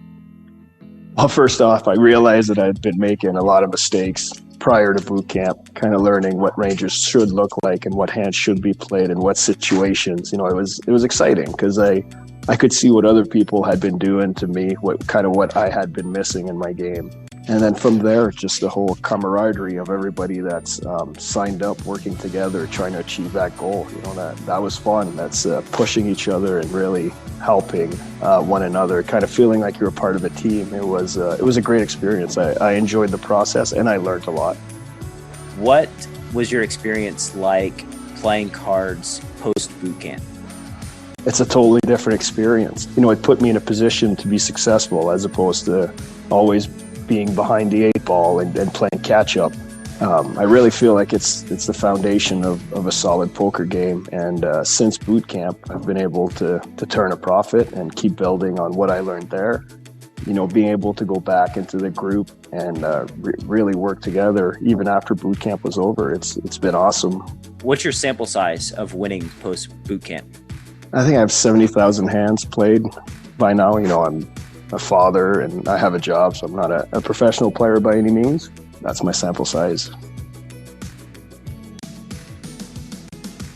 Well, first off, I realized that I'd been making a lot of mistakes prior to boot camp, kind of learning what ranges should look like and what hands should be played in what situations. It was exciting because I I could see what other people had been doing to me, what I had been missing in my game. And then from there, just the whole camaraderie of everybody that's signed up, working together, trying to achieve that goal. That was fun. That's pushing each other and really helping one another, kind of feeling like you're a part of a team. It was a great experience. I enjoyed the process and I learned a lot. What was your experience like playing cards post bootcamp? It's a totally different experience. It put me in a position to be successful as opposed to always being behind the 8-ball and playing catch up. I really feel like it's the foundation of a solid poker game. And since boot camp, I've been able to turn a profit and keep building on what I learned there. Being able to go back into the group and really work together even after boot camp was over. It's been awesome. What's your sample size of winning post boot camp? I think I have 70,000 hands played by now. I'm a father and I have a job, so I'm not a professional player by any means. That's my sample size.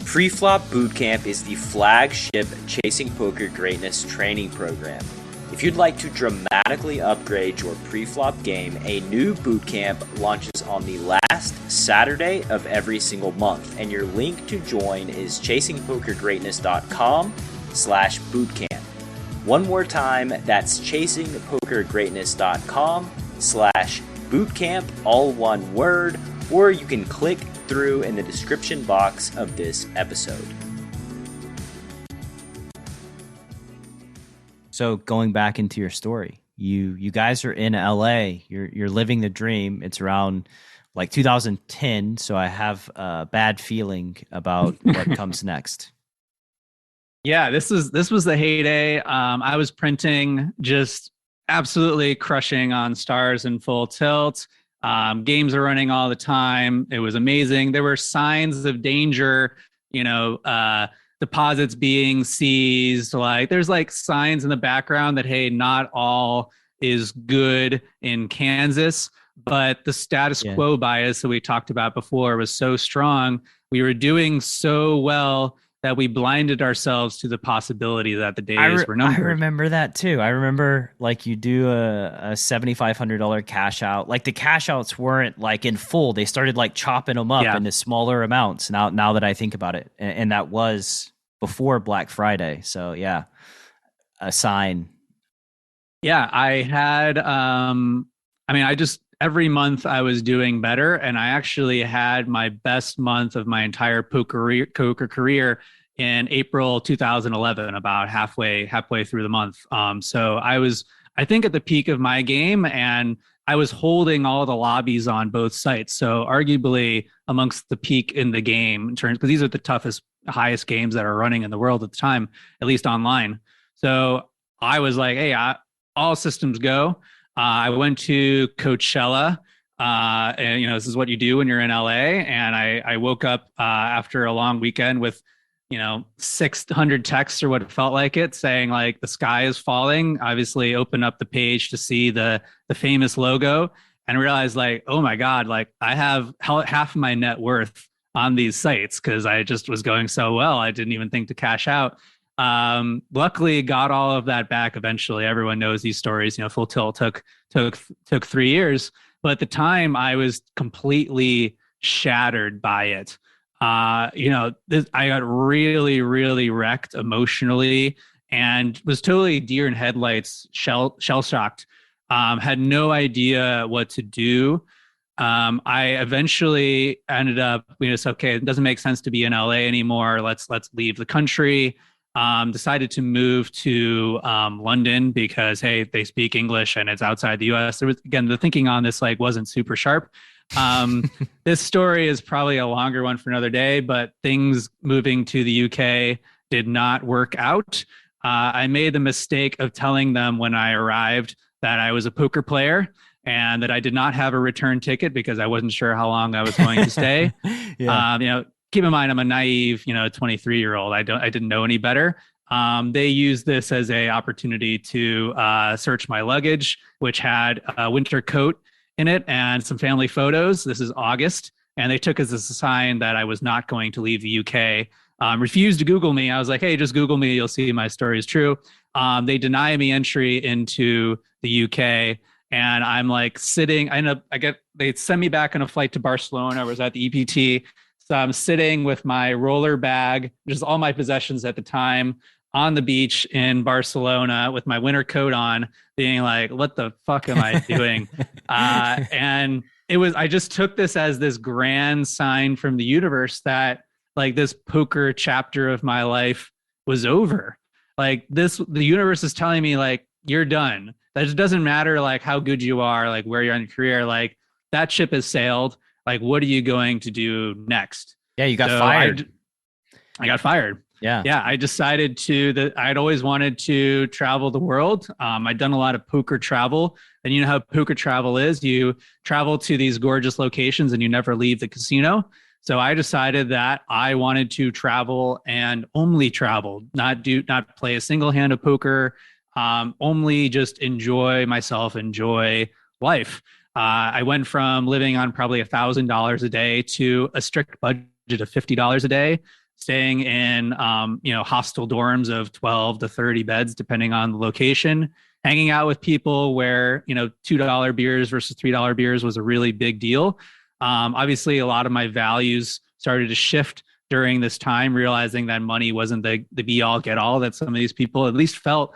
Preflop Bootcamp is the flagship Chasing Poker Greatness training program. If you'd like to dramatically upgrade your preflop game, a new bootcamp launches on the last Saturday of every single month, and your link to join is chasingpokergreatness.com/bootcamp. One more time, that's chasingpokergreatness.com/bootcamp, all one word, or you can click through in the description box of this episode. So going back into your story, you guys are in LA, you're living the dream. It's around like 2010, so I have a bad feeling about what comes next. Yeah, this was the heyday. I was printing, just absolutely crushing on stars in full tilt. Games are running all the time. It was amazing. There were signs of danger, deposits being seized. Like there's like signs in the background that, hey, not all is good in Kansas, but the status quo bias that we talked about before was so strong. We were doing so well that we blinded ourselves to the possibility that the days were numbered. I remember that too. I remember like you do a $7,500 cash out. Like the cash outs weren't like in full. They started like chopping them up into smaller amounts. Now that I think about it, and that was before Black Friday. So yeah, a sign. Yeah, I had. Every month I was doing better, and I actually had my best month of my entire poker career in April 2011, about halfway through the month. So I was, I think, at the peak of my game, and I was holding all the lobbies on both sites. So arguably amongst the peak in the game in terms, because these are the highest games that are running in the world at the time, at least online. So I was like, hey, all systems go. I went to Coachella, and this is what you do when you're in LA. And I woke up after a long weekend with 600 texts or what it felt like it, saying like the sky is falling. Obviously, open up the page to see the famous logo and realized like, oh my God, like I have half my net worth on these sites because I just was going so well. I didn't even think to cash out. Luckily got all of that back eventually. Everyone knows these stories. Full tilt took 3 years, but at the time I was completely shattered by it. I got really, really wrecked emotionally and was totally deer in headlights, shell shocked. Had no idea what to do. I eventually ended up, okay, it doesn't make sense to be in LA anymore. Let's leave the country. Decided to move to London because, hey, they speak English and it's outside the US. There was, again, the thinking on this like wasn't super sharp. This story is probably a longer one for another day, but things moving to the UK did not work out. I made the mistake of telling them when I arrived that I was a poker player and that I did not have a return ticket because I wasn't sure how long I was going to stay. Keep in mind, I'm a naive, 23-year-old. I didn't know any better. They used this as a opportunity to search my luggage, which had a winter coat in it and some family photos. This is August, and they took as a sign that I was not going to leave the UK refused to Google me. I was like, hey, just Google me. You'll see my story is true. They deny me entry into the UK. And I'm like sitting, they send me back on a flight to Barcelona. I was at the EPT. So I'm sitting with my roller bag, just all my possessions at the time, on the beach in Barcelona with my winter coat on, being like, what the fuck am I doing? And I just took this as this grand sign from the universe that like this poker chapter of my life was over. Like the universe is telling me like, you're done. That just doesn't matter like how good you are, like where you're in your career, like that ship has sailed. Like, what are you going to do next? Yeah, you got fired. I got fired. Yeah. I decided that I'd always wanted to travel the world. I'd done a lot of poker travel, and you know how poker travel is. You travel to these gorgeous locations and you never leave the casino. So I decided that I wanted to travel and only travel, not play a single hand of poker, only just enjoy myself, enjoy life. I went from living on probably $1,000 a day to a strict budget of $50 a day, staying in hostel dorms of 12 to 30 beds, depending on the location, hanging out with people where $2 beers versus $3 beers was a really big deal. Obviously, a lot of my values started to shift during this time, realizing that money wasn't the be all get all, that some of these people at least felt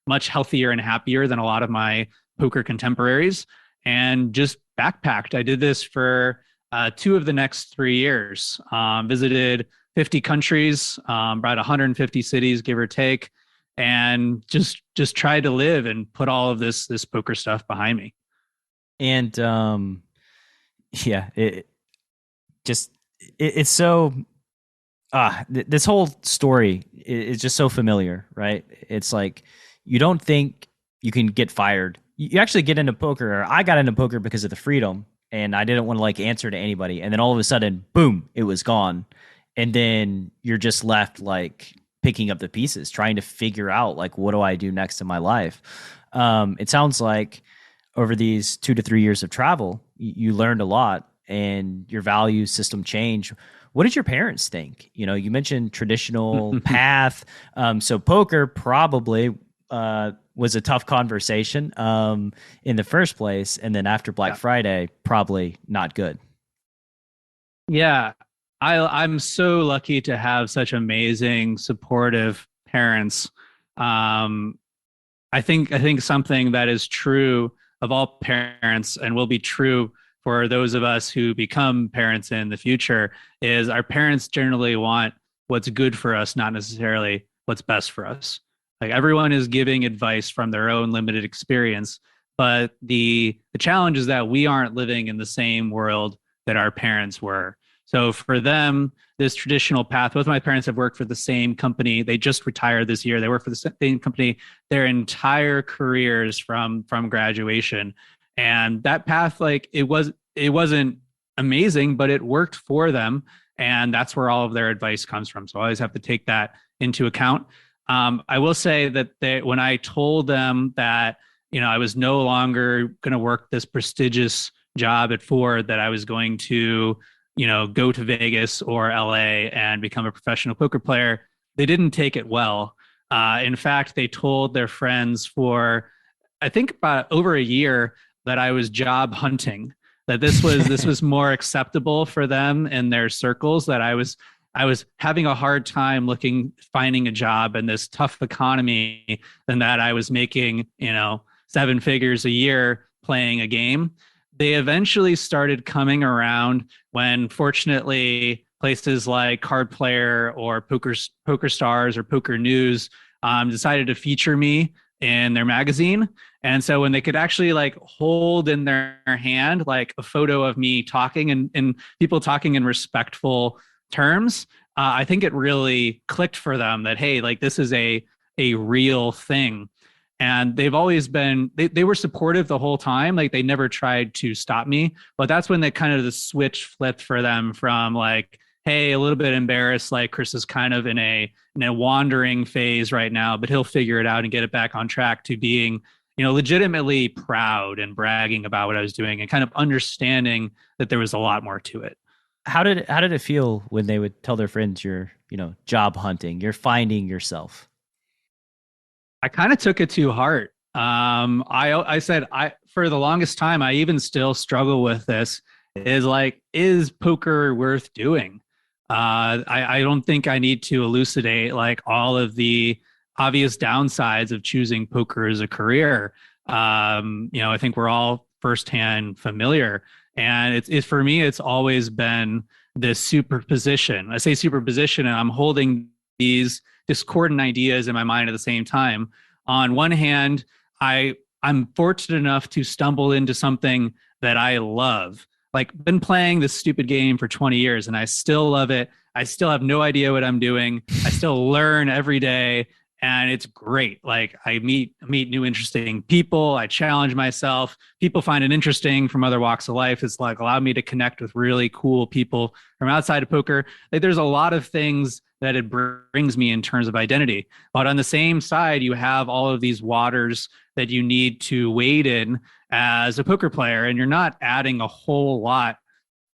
much healthier and happier than a lot of my poker contemporaries, and just backpacked. I did this for 2 of the next 3 years, visited 50 countries, about 150 cities, give or take, and just tried to live and put all of this poker stuff behind me. And it's so this whole story is just so familiar, right? It's like you don't think you can get fired. You actually get into poker, or I got into poker because of the freedom, and I didn't want to like answer to anybody. And then all of a sudden, boom, it was gone. And then you're just left like picking up the pieces, trying to figure out like, what do I do next in my life? It sounds like over these 2 to 3 years of travel, you learned a lot and your value system changed. What did your parents think? You mentioned traditional path. So poker probably was a tough conversation in the first place. And then after Black Friday, probably not good. Yeah. I'm so lucky to have such amazing, supportive parents. I think something that is true of all parents and will be true for those of us who become parents in the future is our parents generally want what's good for us, not necessarily what's best for us. Like everyone is giving advice from their own limited experience, but the challenge is that we aren't living in the same world that our parents were. So for them, this traditional path, both my parents have worked for the same company. They just retired this year. They worked for the same company their entire careers from graduation. And that path, like it wasn't amazing, but it worked for them. And that's where all of their advice comes from. So I always have to take that into account. I will say that when I told them that, I was no longer going to work this prestigious job at Ford, that I was going to go to Vegas or LA and become a professional poker player, they didn't take it well. In fact, they told their friends for, I think about over a year, that I was job hunting, that this was more acceptable for them in their circles, that I was having a hard time finding a job in this tough economy, than that I was making, 7 figures a year playing a game. They eventually started coming around when, fortunately, places like Card Player or Poker Stars or Poker News decided to feature me in their magazine. And so when they could actually like hold in their hand like a photo of me talking and people talking in respectful terms, I think it really clicked for them that, hey, like this is a real thing. And they've always been, they were supportive the whole time. Like they never tried to stop me, but that's when the switch flipped for them from like, hey, a little bit embarrassed, like Chris is kind of in a wandering phase right now, but he'll figure it out and get it back on track, to being, legitimately proud and bragging about what I was doing and kind of understanding that there was a lot more to it. How did it feel when they would tell their friends you're, job hunting, you're finding yourself? I kind of took it to heart. I said for the longest time, I even still struggle with this. Is poker worth doing? I don't think I need to elucidate like all of the obvious downsides of choosing poker as a career. I think we're all firsthand familiar, and it's for me, it's always been this superposition. I say superposition, and I'm holding these discordant ideas in my mind at the same time. On one hand, I'm fortunate enough to stumble into something that I love. Like, been playing this stupid game for 20 years and I still love it. I still have no idea what I'm doing. I still learn every day, and it's great. Like, I meet new interesting people. I challenge myself. People find it interesting from other walks of life. It's like allowed me to connect with really cool people from outside of poker. Like, there's a lot of things that it brings me in terms of identity. But on the same side, you have all of these waters that you need to wade in as a poker player, and you're not adding a whole lot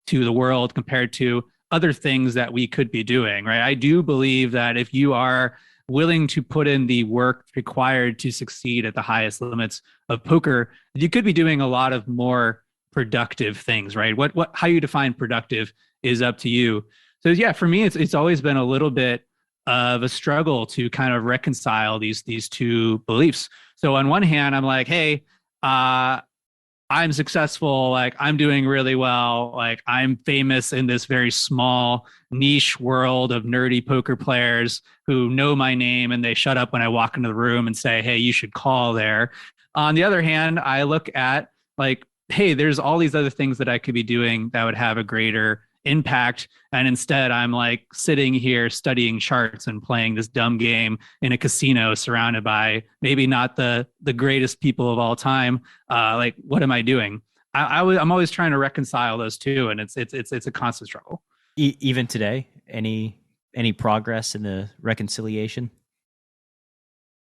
to the world compared to other things that we could be doing, right? I do believe that if you are willing to put in the work required to succeed at the highest limits of poker, you could be doing a lot of more productive things, right? How you define productive is up to you. So yeah, for me, it's always been a little bit of a struggle to kind of reconcile these two beliefs. So on one hand, I'm like, hey, I'm successful, like I'm doing really well, like I'm famous in this very small niche world of nerdy poker players who know my name and they shut up when I walk into the room and say, hey, you should call there. On the other hand, I look at like, hey, there's all these other things that I could be doing that would have a greater impact, and instead I'm like sitting here studying charts and playing this dumb game in a casino surrounded by maybe not the greatest people of all time. Like, what am I doing? I'm always trying to reconcile those two, and it's a constant struggle. Even today, any progress in the reconciliation?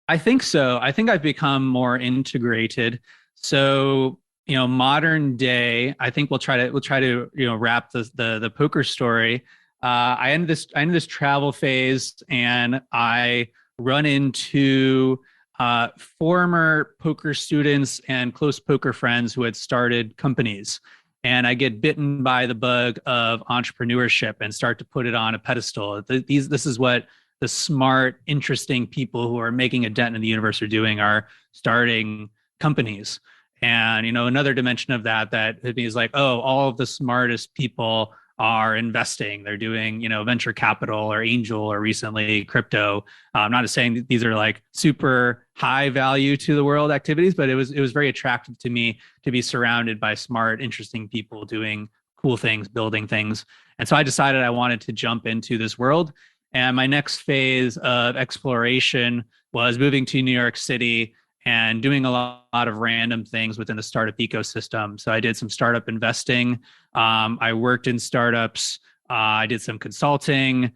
I think so. I think I've become more integrated. So modern day, I think we'll try to wrap the poker story. I ended this travel phase, and I run into former poker students and close poker friends who had started companies, and I get bitten by the bug of entrepreneurship and start to put it on a pedestal. This is what the smart, interesting people who are making a dent in the universe are doing, are starting companies. And, another dimension of that is like, oh, all of the smartest people are investing. They're doing, venture capital or angel or recently crypto. I'm not saying that these are like super high value to the world activities, but it was very attractive to me to be surrounded by smart, interesting people doing cool things, building things. And so I decided I wanted to jump into this world. And my next phase of exploration was moving to New York City and doing a lot of random things within the startup ecosystem. So I did some startup investing. I worked in startups. I did some consulting,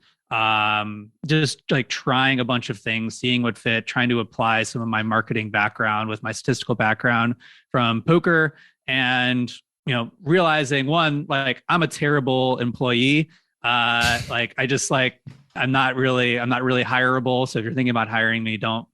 just like trying a bunch of things, seeing what fit, trying to apply some of my marketing background with my statistical background from poker, and realizing, one, like I'm a terrible employee. Like I'm not really hireable. So if you're thinking about hiring me, don't.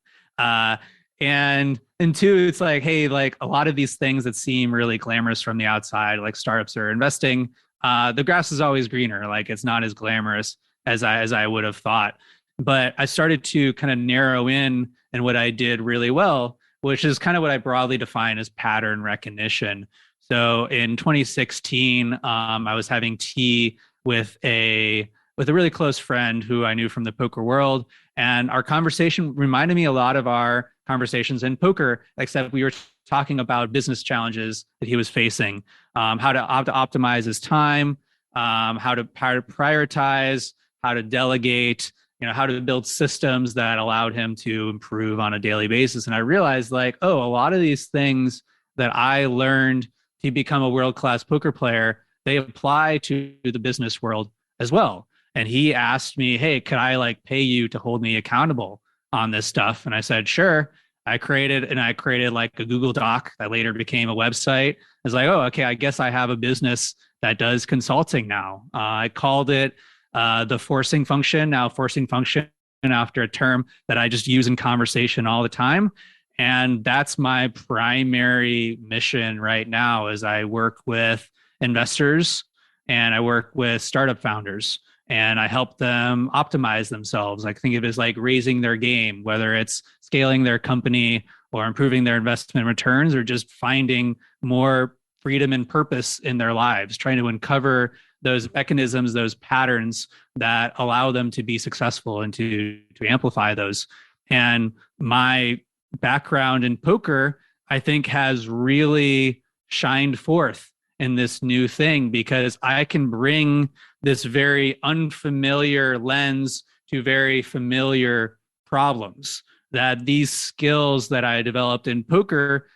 And two, it's like, hey, like a lot of these things that seem really glamorous from the outside, like startups or investing, the grass is always greener. Like, it's not as glamorous as I would have thought. But I started to kind of narrow in what I did really well, which is kind of what I broadly define as pattern recognition. So in 2016, I was having tea with a really close friend who I knew from the poker world. And our conversation reminded me a lot of our conversations in poker, except we were talking about business challenges that he was facing, how to optimize his time, how to prioritize, how to delegate, how to build systems that allowed him to improve on a daily basis. And I realized, like, oh, a lot of these things that I learned to become a world-class poker player, they apply to the business world as well. And he asked me, hey, could I like pay you to hold me accountable on this stuff? And I said, sure. I created like a Google Doc that later became a website. It's like, oh, okay, I guess I have a business that does consulting now. I called it the forcing function. Now, forcing function after a term that I just use in conversation all the time. And that's my primary mission right now is I work with investors and I work with startup founders and I help them optimize themselves. Like think of it as like raising their game, whether it's scaling their company or improving their investment returns or just finding more freedom and purpose in their lives, trying to uncover those mechanisms, those patterns that allow them to be successful and to amplify those. And my background in poker, I think, has really shined forth in this new thing because I can bring this very unfamiliar lens to very familiar problems. That these skills that I developed in poker,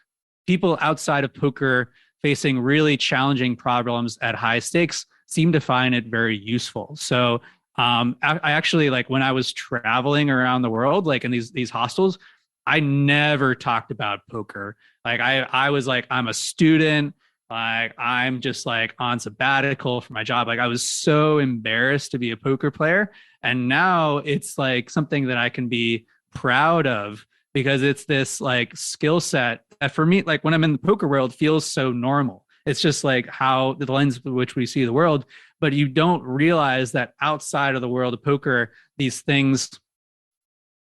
people outside of poker facing really challenging problems at high stakes seem to find it very useful. So I actually, like when I was traveling around the world, like in these hostels, I never talked about poker. Like I was like, I'm a student. Like I'm just like on sabbatical for my job. Like I was so embarrassed to be a poker player. And now it's like something that I can be proud of because it's this like skill set that for me, like when I'm in the poker world, feels so normal. It's just like how the lens through which we see the world, but you don't realize that outside of the world of poker, these things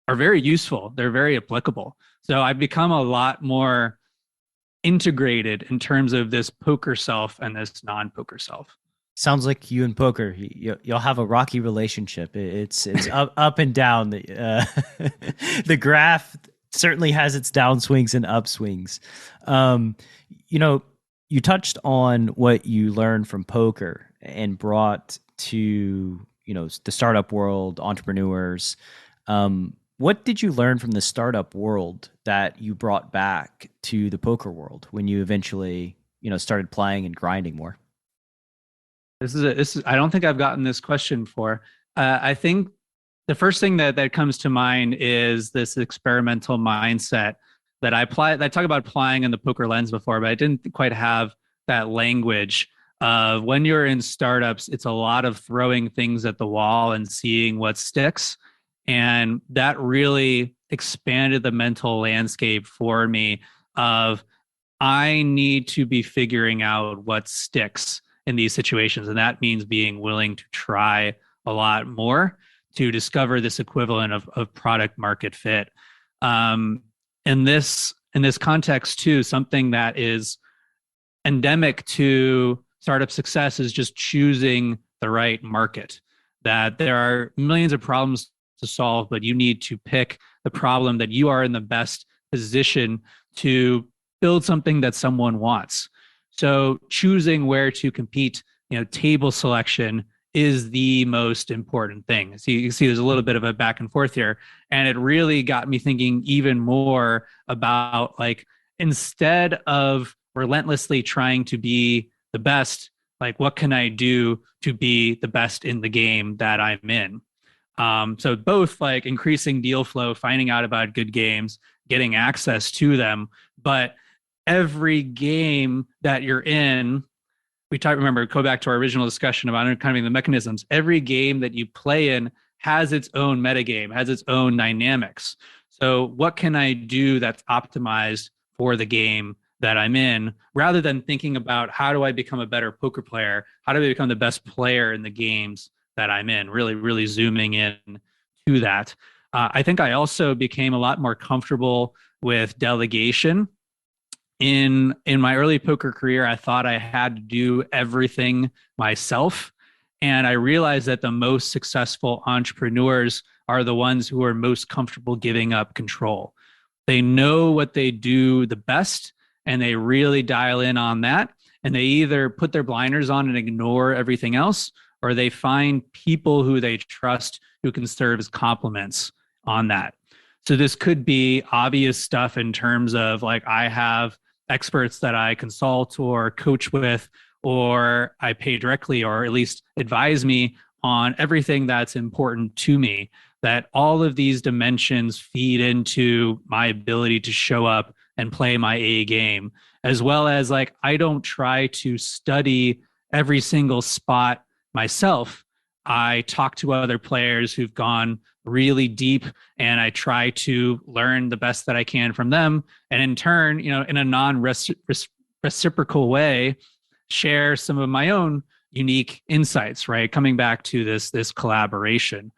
are very useful. They're very applicable. So I've become a lot more integrated in terms of this poker self and this non-poker self. Sounds like you and poker, you'll have a rocky relationship. It's up and down. The graph certainly has its downswings and upswings. You touched on what you learned from poker and brought to the startup world, entrepreneurs. What did you learn from the startup world that you brought back to the poker world when you eventually started playing and grinding more? This is I don't think I've gotten this question before. I think the first thing that comes to mind is this experimental mindset that I talk about applying in the poker lens before, but I didn't quite have that language of when you're in startups, it's a lot of throwing things at the wall and seeing what sticks. And that really expanded the mental landscape for me of I need to be figuring out what sticks in these situations. And that means being willing to try a lot more to discover this equivalent of product market fit. In this context too, something that is endemic to startup success is just choosing the right market. That there are millions of problems to solve, but you need to pick the problem that you are in the best position to build something that someone wants. So choosing where to compete, table selection is the most important thing. So you can see there's a little bit of a back and forth here. And it really got me thinking even more about like, instead of relentlessly trying to be the best, like what can I do to be the best in the game that I'm in? So both like increasing deal flow, finding out about good games, getting access to them, but every game that you're in, go back to our original discussion about uncovering the mechanisms. Every game that you play in has its own metagame, has its own dynamics. So what can I do that's optimized for the game that I'm in, rather than thinking about how do I become a better poker player? How do I become the best player in the games that I'm in? Really, really zooming in to that. I think I also became a lot more comfortable with delegation. In my early poker career, I thought I had to do everything myself. And I realized that the most successful entrepreneurs are the ones who are most comfortable giving up control. They know what they do the best, and they really dial in on that. And they either put their blinders on and ignore everything else, or they find people who they trust who can serve as complements on that. So this could be obvious stuff in terms of like, I have experts that I consult or coach with, or I pay directly, or at least advise me on everything that's important to me. that all of these dimensions feed into my ability to show up and play my A game, as well as like I don't try to study every single spot myself. I talk to other players who've gone really deep, and I try to learn the best that I can from them, and in turn, in a non-reciprocal way, share some of my own unique insights, right? Coming back to this collaboration.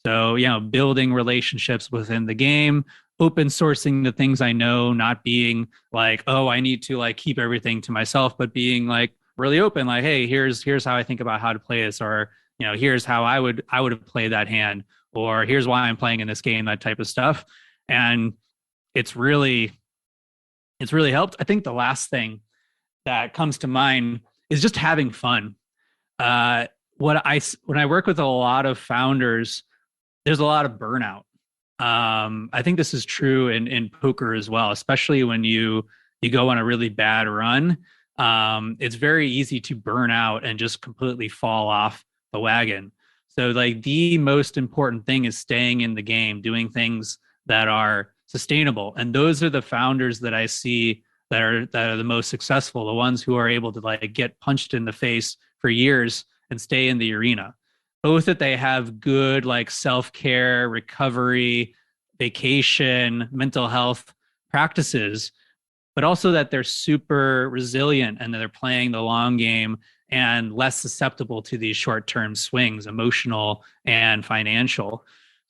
So, building relationships within the game, open sourcing the things I know, not being like, oh, I need to like keep everything to myself, but being like really open, like, hey, here's how I think about how to play this, or here's how I would have played that hand, or here's why I'm playing in this game, that type of stuff. And it's really helped. I think the last thing that comes to mind is just having fun. When I work with a lot of founders, there's a lot of burnout. I think this is true in poker as well, especially when you go on a really bad run. It's very easy to burn out and just completely fall off the wagon. So like the most important thing is staying in the game, doing things that are sustainable. And those are the founders that I see that are the most successful, the ones who are able to like get punched in the face for years and stay in the arena. Both that they have good like self-care, recovery, vacation, mental health practices, but also that they're super resilient and that they're playing the long game and less susceptible to these short-term swings, emotional and financial.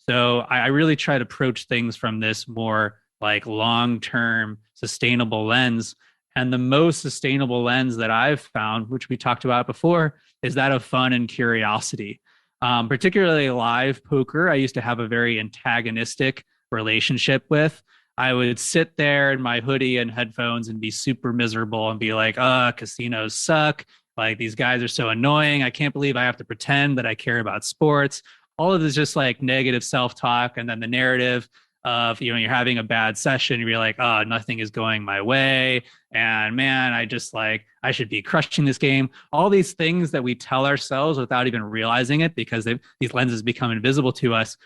So I really try to approach things from this more like long-term sustainable lens. And the most sustainable lens that I've found, which we talked about before, is that of fun and curiosity. Particularly live poker, I used to have a very antagonistic relationship with. I would sit there in my hoodie and headphones and be super miserable and be like, casinos suck. Like these guys are so annoying. I can't believe I have to pretend that I care about sports. All of this just like negative self-talk. And then the narrative of, you're having a bad session. You're like, oh, nothing is going my way. And man, I should be crushing this game. All these things that we tell ourselves without even realizing it, because these lenses become invisible to us.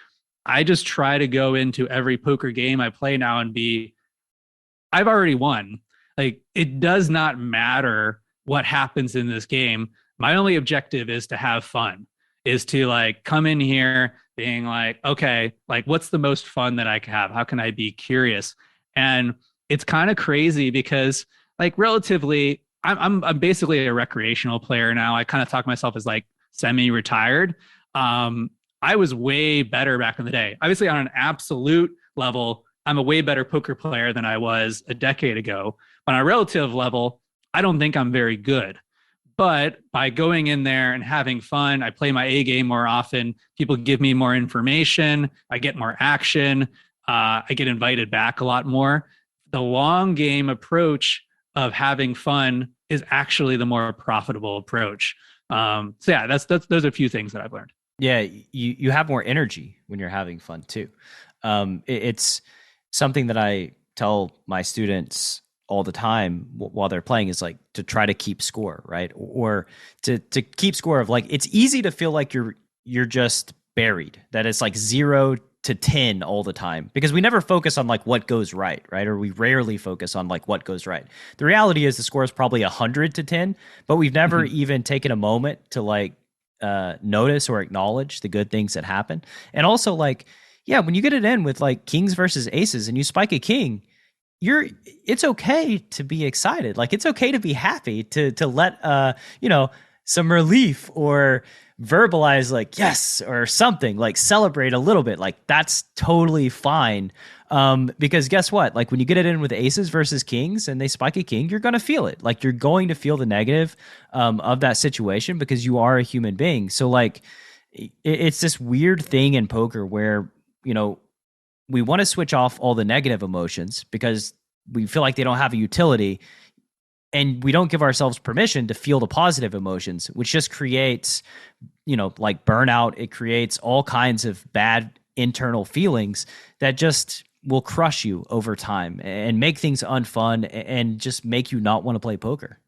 I just try to go into every poker game I play now and I've already won. Like, it does not matter what happens in this game. My only objective is to have fun, is to like come in here being like, okay, like what's the most fun that I can have? How can I be curious? And it's kind of crazy because like relatively, I'm basically a recreational player now. I kind of talk myself as like semi-retired. I was way better back in the day. Obviously, on an absolute level, I'm a way better poker player than I was a decade ago. But on a relative level, I don't think I'm very good. But by going in there and having fun, I play my A game more often. People give me more information. I get more action. I get invited back a lot more. The long game approach of having fun is actually the more profitable approach. So yeah, those are a few things that I've learned. Yeah, you have more energy when you're having fun too. It's something that I tell my students all the time while they're playing, is like to try to keep score, right? Or to keep score of like, it's easy to feel like you're just buried, that it's like 0 to 10 all the time, because we never focus on like what goes right? Or we rarely focus on like what goes right. The reality is the score is probably 100 to 10, but we've never even taken a moment to like notice or acknowledge the good things that happen. And also like, yeah, when you get it in with like kings versus aces and you spike a king, it's okay to be excited. Like it's okay to be happy, to let some relief or verbalize like yes or something, like celebrate a little bit. Like that's totally fine. Because guess what? Like when you get it in with aces versus kings and they spike a king, you're going to feel it. Like you're going to feel the negative of that situation, because you are a human being. So like it's this weird thing in poker where, we want to switch off all the negative emotions because we feel like they don't have a utility, and we don't give ourselves permission to feel the positive emotions, which just creates, like burnout. It creates all kinds of bad internal feelings that just will crush you over time and make things unfun and just make you not want to play poker.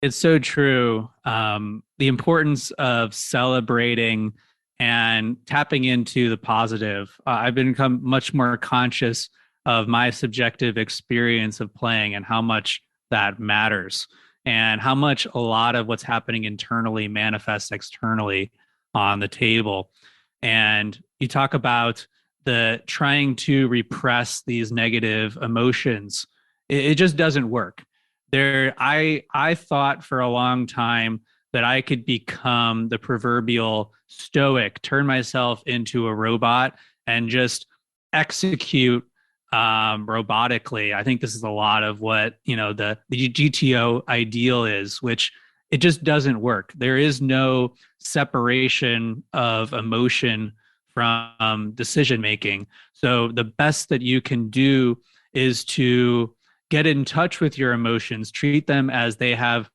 It's so true. The importance of celebrating and tapping into the positive. I've become much more conscious of my subjective experience of playing and how much that matters, and how much a lot of what's happening internally manifests externally on the table. And you talk about the trying to repress these negative emotions. It just doesn't work. I thought for a long time that I could become the proverbial stoic, turn myself into a robot and just execute robotically. I think this is a lot of what, the GTO ideal is, which it just doesn't work. There is no separation of emotion from decision making. So the best that you can do is to get in touch with your emotions, treat them as they have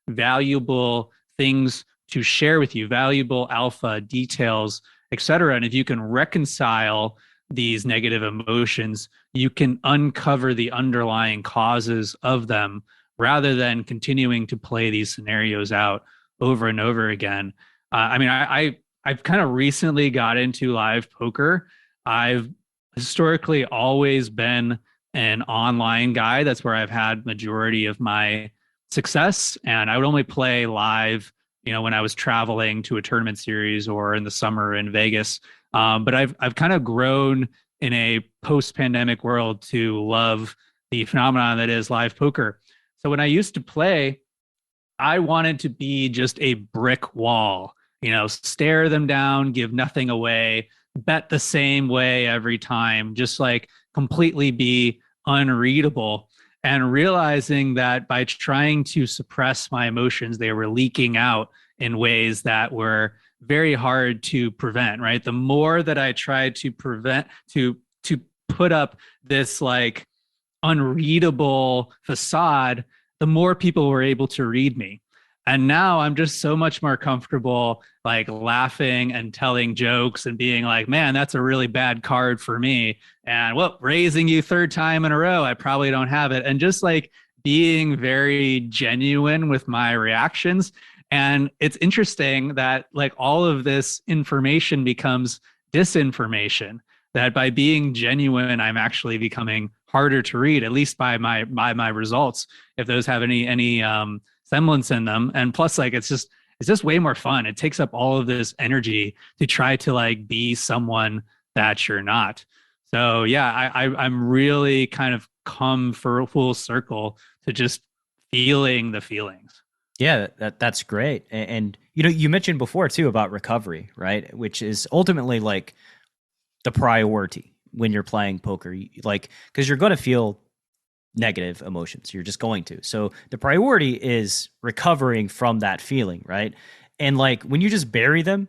valuable things to share with you, valuable alpha details, etc. And if you can reconcile these negative emotions, you can uncover the underlying causes of them rather than continuing to play these scenarios out over and over again. I've kind of recently got into live poker. I've historically always been an online guy. That's where I've had majority of my success. And I would only play live, when I was traveling to a tournament series or in the summer in Vegas. But I've kind of grown in a post-pandemic world to love the phenomenon that is live poker. So when I used to play, I wanted to be just a brick wall, stare them down, give nothing away, bet the same way every time, just like completely be unreadable. And realizing that by trying to suppress my emotions, they were leaking out in ways that were very hard to prevent, right? The more that I tried to prevent, to put up this like unreadable facade, the more people were able to read me. And now I'm just so much more comfortable like laughing and telling jokes and being like, man, that's a really bad card for me. And raising you third time in a row, I probably don't have it. And just like being very genuine with my reactions. And it's interesting that like all of this information becomes disinformation, that by being genuine, I'm actually becoming harder to read, at least by my results, if those have any semblance in them. And plus, like it's just way more fun. It takes up all of this energy to try to like be someone that you're not. So yeah, I'm really kind of come for a full circle to just feeling the feelings. Yeah, that's great. And you mentioned before too about recovery, right? Which is ultimately like the priority when you're playing poker, like, because you're going to feel negative emotions. You're just going to. So the priority is recovering from that feeling, right? And like when you just bury them,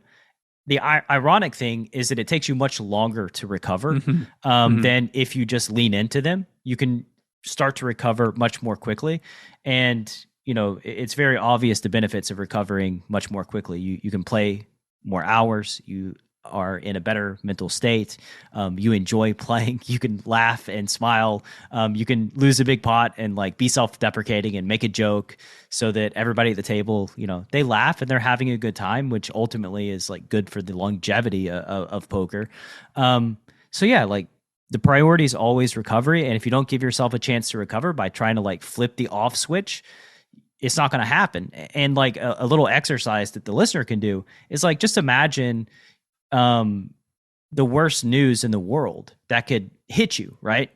the ironic thing is that it takes you much longer to recover than if you just lean into them. You can start to recover much more quickly. And, it's very obvious the benefits of recovering much more quickly. You can play more hours. You are in a better mental state. You enjoy playing. You can laugh and smile. You can lose a big pot and like be self-deprecating and make a joke so that everybody at the table, they laugh and they're having a good time, which ultimately is like good for the longevity of poker. So yeah, like the priority is always recovery. And if you don't give yourself a chance to recover by trying to like flip the off switch, it's not going to happen. And like a little exercise that the listener can do is like, just imagine the worst news in the world that could hit you, right?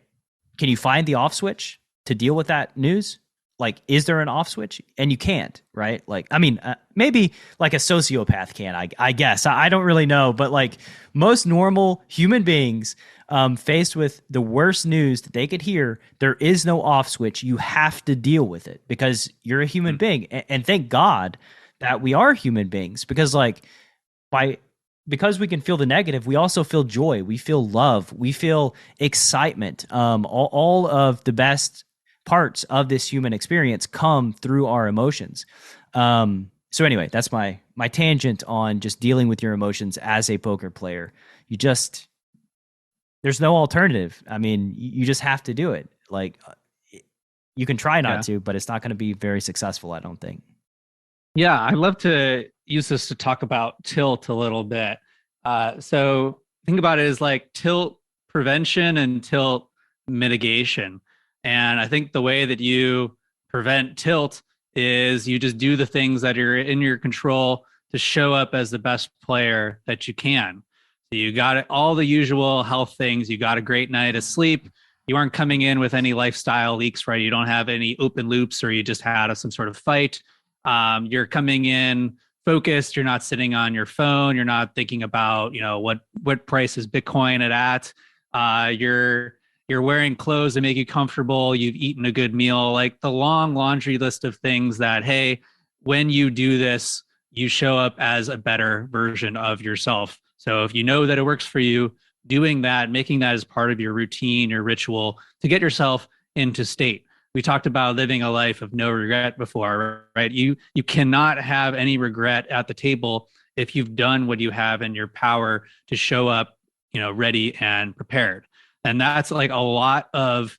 Can you find the off switch to deal with that news? Like, is there an off switch? And you can't, right? Like, I mean, maybe like a sociopath can, I guess. I don't really know. But like most normal human beings faced with the worst news that they could hear, there is no off switch. You have to deal with it because you're a human being. And thank God that we are human beings, because like because we can feel the negative, we also feel joy. We feel love. We feel excitement. All of the best parts of this human experience come through our emotions. So anyway, that's my tangent on just dealing with your emotions as a poker player. There's no alternative. I mean, you just have to do it. Like, you can try not to, but it's not going to be very successful, I don't think. Yeah, I'd love to use this to talk about tilt a little bit. So think about it as like tilt prevention and tilt mitigation. And I think the way that you prevent tilt is you just do the things that are in your control to show up as the best player that you can. So you got all the usual health things. You got a great night of sleep. You aren't coming in with any lifestyle leaks, right? You don't have any open loops, or you just had some sort of fight. You're coming in focused. You're not sitting on your phone. You're not thinking about, what price is Bitcoin at. You're wearing clothes that make you comfortable. You've eaten a good meal, like the long laundry list of things that, hey, when you do this, you show up as a better version of yourself. So if you know that it works for you, doing that, making that as part of your routine, your ritual to get yourself into state. We talked about living a life of no regret before, right? You cannot have any regret at the table if you've done what you have in your power to show up, ready and prepared. And that's like a lot of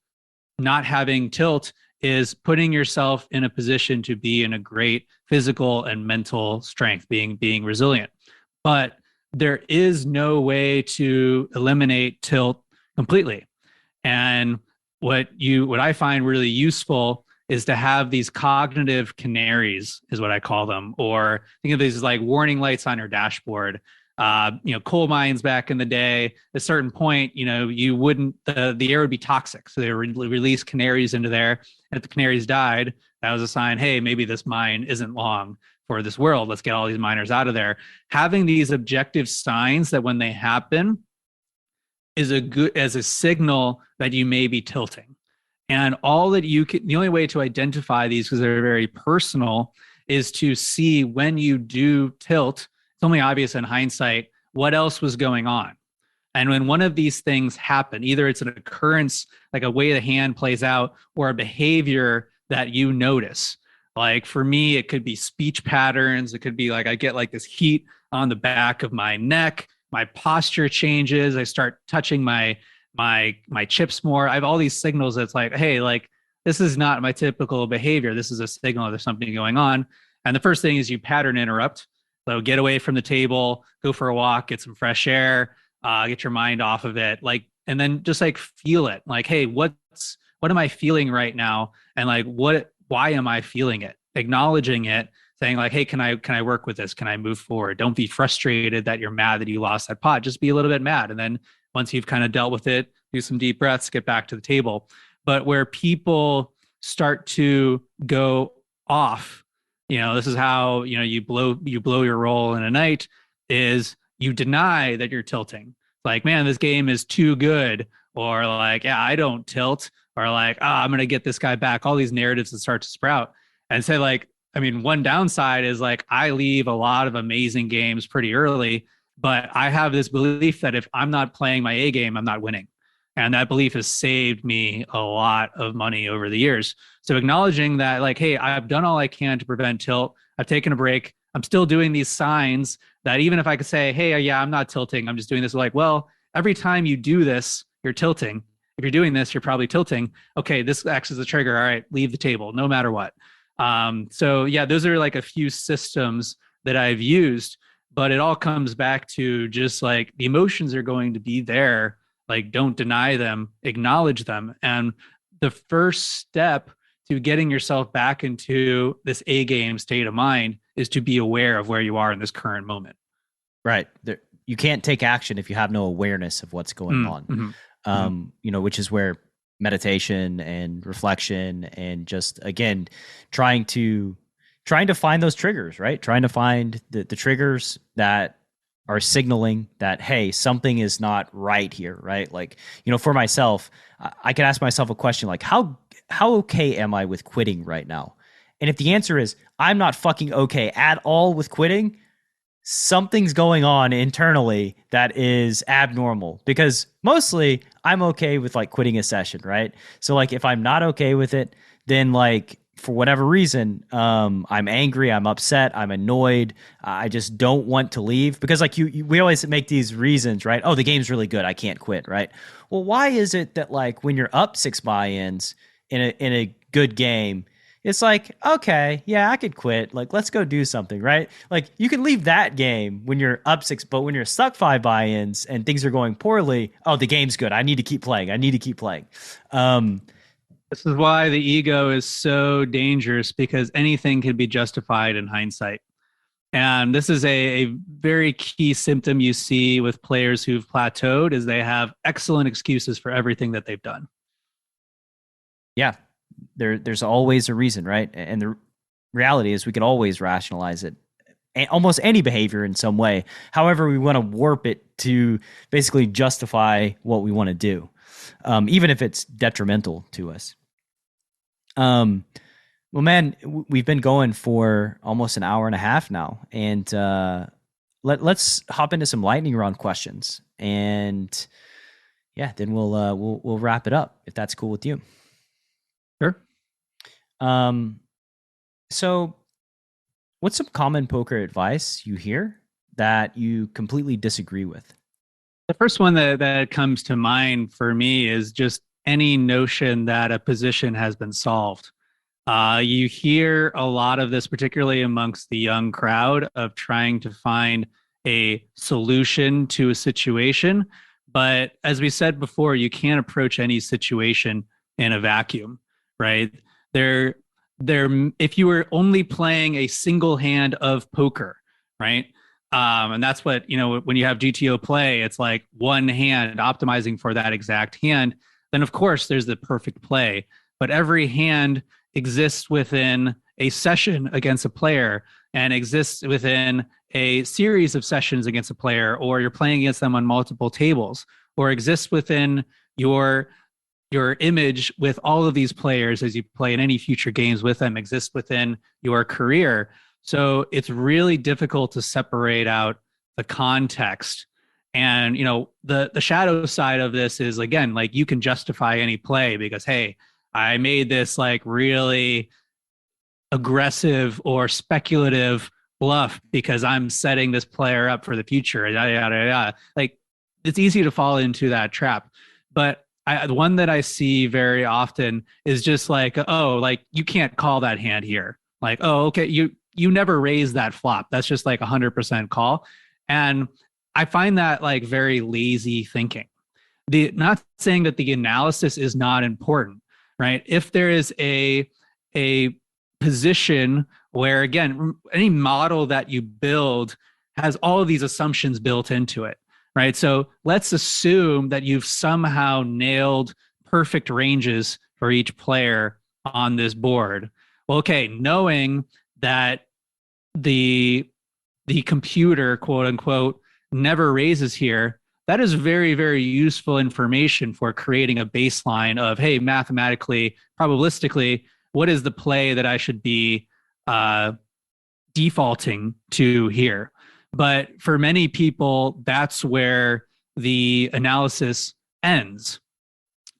not having tilt is putting yourself in a position to be in a great physical and mental strength, being resilient. But there is no way to eliminate tilt completely. And what I find really useful is to have these cognitive canaries, is what I call them, or think of these as like warning lights on your dashboard. Coal mines back in the day, at a certain point, you wouldn't, the air would be toxic. So they would release canaries into there. And if the canaries died, that was a sign, hey, maybe this mine isn't long for this world. Let's get all these miners out of there. Having these objective signs that when they happen is a signal that you may be tilting. And all that the only way to identify these, because they're very personal, is to see when you do tilt. It's only obvious in hindsight what else was going on. And when one of these things happen, either it's an occurrence, like a way the hand plays out, or a behavior that you notice. Like for me, it could be speech patterns. It could be like I get like this heat on the back of my neck. My posture changes. I start touching my chips more. I have all these signals that's like, hey, like this is not my typical behavior. This is a signal there's something going on. And the first thing is you pattern interrupt. So get away from the table, go for a walk, get some fresh air, get your mind off of it. Like, and then just like feel it. Like, hey, what am I feeling right now? And like, why am I feeling it? Acknowledging it, saying like, hey, can I work with this? Can I move forward? Don't be frustrated that you're mad that you lost that pot. Just be a little bit mad. And then once you've kind of dealt with it, do some deep breaths, get back to the table. But where people start to go off, this is how, you blow your roll in a night, is you deny that you're tilting. Like, man, this game is too good. Or like, yeah, I don't tilt. Or like, I'm going to get this guy back. All these narratives that start to sprout. And say like, one downside is like I leave a lot of amazing games pretty early, but I have this belief that if I'm not playing my A game, I'm not winning. And that belief has saved me a lot of money over the years. So acknowledging that like, hey, I've done all I can to prevent tilt. I've taken a break. I'm still doing these signs that even if I could say, hey, yeah, I'm not tilting, I'm just doing this. Like, well, every time you do this, you're tilting. If you're doing this, you're probably tilting. Okay, this acts as a trigger. All right, leave the table, no matter what. So yeah, those are like a few systems that I've used, but it all comes back to just like the emotions are going to be there. Like, don't deny them, acknowledge them. And the first step to getting yourself back into this A game state of mind is to be aware of where you are in this current moment. Right. You can't take action if you have no awareness of what's going on. Mm-hmm. Which is where meditation and reflection and just, again, trying to find those triggers, right? Trying to find the triggers that are signaling that, hey, something is not right here, right? Like, for myself, I can ask myself a question like, how okay am I with quitting right now? And if the answer is, I'm not fucking okay at all with quitting, something's going on internally that is abnormal, because mostly I'm okay with like quitting a session, right? So like if I'm not okay with it, then like for whatever reason, I'm angry, I'm upset, I'm annoyed, I just don't want to leave, because like we always make these reasons, right? Oh, the game's really good, I can't quit, right? Well, why is it that like when you're up 6 buy-ins in a good game, it's like, okay, yeah, I could quit. Like, let's go do something, right? Like, you can leave that game when you're up 6, but when you're stuck 5 buy-ins and things are going poorly, oh, the game's good. I need to keep playing. This is why the ego is so dangerous, because anything can be justified in hindsight. And this is a very key symptom you see with players who've plateaued, is they have excellent excuses for everything that they've done. Yeah, there's always a reason, right? And the reality is we can always rationalize it, almost any behavior in some way. However, we want to warp it to basically justify what we want to do, even if it's detrimental to us. Well, man, we've been going for almost an hour and a half now, and let's hop into some lightning round questions, and yeah, then we'll wrap it up if that's cool with you. Sure. So what's some common poker advice you hear that you completely disagree with? The first one that comes to mind for me is just any notion that a position has been solved. You hear a lot of this, particularly amongst the young crowd, of trying to find a solution to a situation. But as we said before, you can't approach any situation in a vacuum, right? If you were only playing a single hand of poker, right? And that's what, when you have GTO play, it's like one hand optimizing for that exact hand. Then of course there's the perfect play, but every hand exists within a session against a player and exists within a series of sessions against a player, or you're playing against them on multiple tables, or exists within your image with all of these players as you play in any future games with them, exists within your career. So it's really difficult to separate out the context. And, the shadow side of this is, again, like, you can justify any play because, hey, I made this like really aggressive or speculative bluff because I'm setting this player up for the future. Yada, yada, yada. Like, it's easy to fall into that trap. But the one that I see very often is just like, oh, like, you can't call that hand here. Like, oh, okay, you never raise that flop. That's just like 100% call. And I find that like very lazy thinking. Not saying that the analysis is not important, right? If there is a position where, again, any model that you build has all of these assumptions built into it, right? So let's assume that you've somehow nailed perfect ranges for each player on this board. Well, okay, knowing that the computer, quote unquote, never raises here, that is very, very useful information for creating a baseline of, hey, mathematically, probabilistically, what is the play that I should be defaulting to here? But for many people, that's where the analysis ends.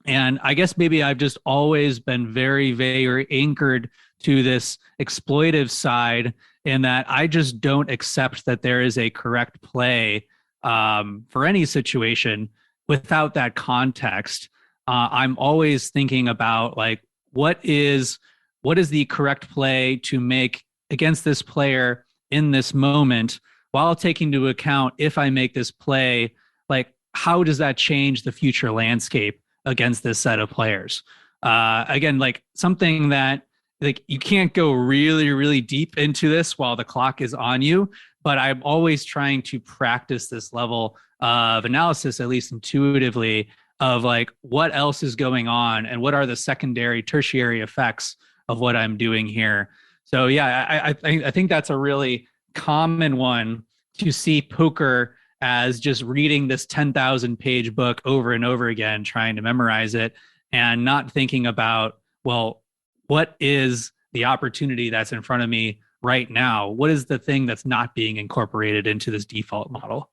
And I guess maybe I've just always been very, very anchored to this exploitive side, in that I just don't accept that there is a correct play for any situation without that context. I'm always thinking about, like, what is the correct play to make against this player in this moment, while taking into account, if I make this play, like, how does that change the future landscape against this set of players? Again, like, something that, like, you can't go really, really deep into this while the clock is on you, but I'm always trying to practice this level of analysis, at least intuitively, of like, what else is going on and what are the secondary, tertiary effects of what I'm doing here. So yeah, I think that's a really common one, to see poker as just reading this 10,000 page book over and over again, trying to memorize it, and not thinking about, well, what is the opportunity that's in front of me right now? What is the thing that's not being incorporated into this default model?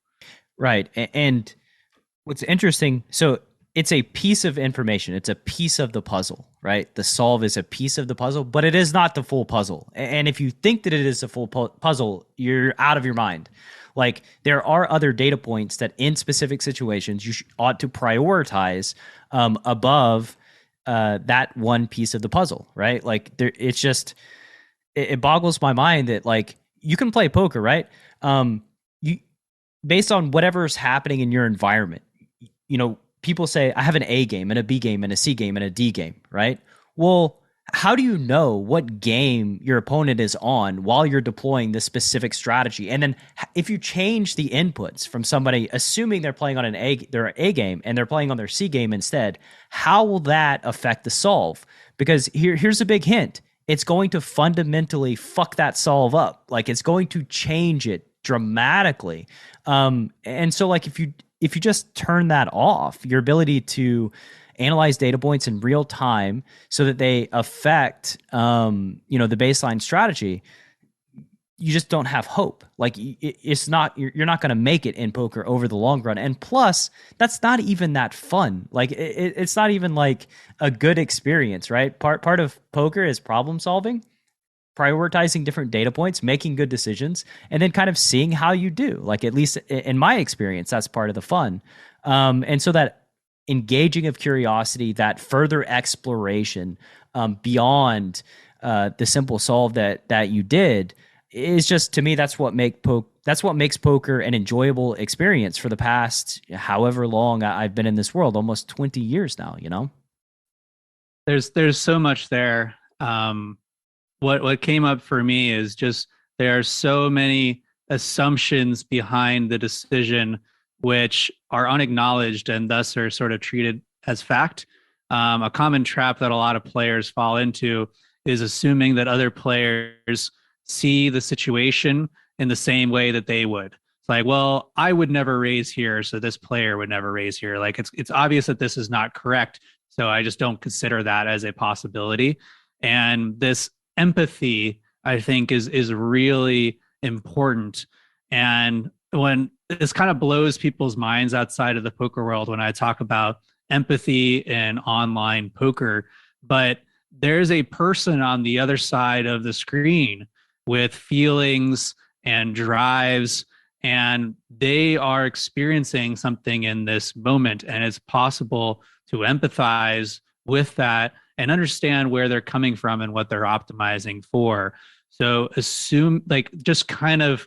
Right. And what's interesting, so it's a piece of information. It's a piece of the puzzle, right? The solve is a piece of the puzzle, but it is not the full puzzle. And if you think that it is a full puzzle, you're out of your mind. Like, there are other data points that in specific situations you ought to prioritize above that one piece of the puzzle, right? Like it's just it boggles my mind that like you can play poker, right? You based on whatever's happening in your environment. You know, people say I have an A game and a B game and a C game and a D game, right? Well, how do you know what game your opponent is on while you're deploying this specific strategy? And then if you change the inputs from somebody assuming they're playing on their A game and they're playing on their C game instead, how will that affect the solve? Because here's a big hint. It's going to fundamentally fuck that solve up. Like it's going to change it dramatically. And so like if you just turn that off, your ability to analyze data points in real time so that they affect the baseline strategy, you just don't have hope. Like it's not, you're not going to make it in poker over the long run. And plus that's not even that fun. Like it's not even like a good experience, right? Part of poker is problem solving, prioritizing different data points, making good decisions, and then kind of seeing how you do. Like at least in my experience, that's part of the fun. And so that engaging of curiosity, that further exploration beyond the simple solve that you did is just, to me, that's what makes poker an enjoyable experience for the past however long I've been in this world, almost 20 years now, you know? There's so much there. What came up for me is just there are so many assumptions behind the decision which are unacknowledged and thus are sort of treated as fact. A common trap that a lot of players fall into is assuming that other players see the situation in the same way that they would. It's like, well, I would never raise here, so this player would never raise here. Like it's obvious that this is not correct, so I just don't consider that as a possibility. And this empathy, I think, is really important. And when this kind of blows people's minds outside of the poker world when I talk about empathy in online poker, but there's a person on the other side of the screen with feelings and drives, and they are experiencing something in this moment, and it's possible to empathize with that and understand where they're coming from and what they're optimizing for. So assume, like, just kind of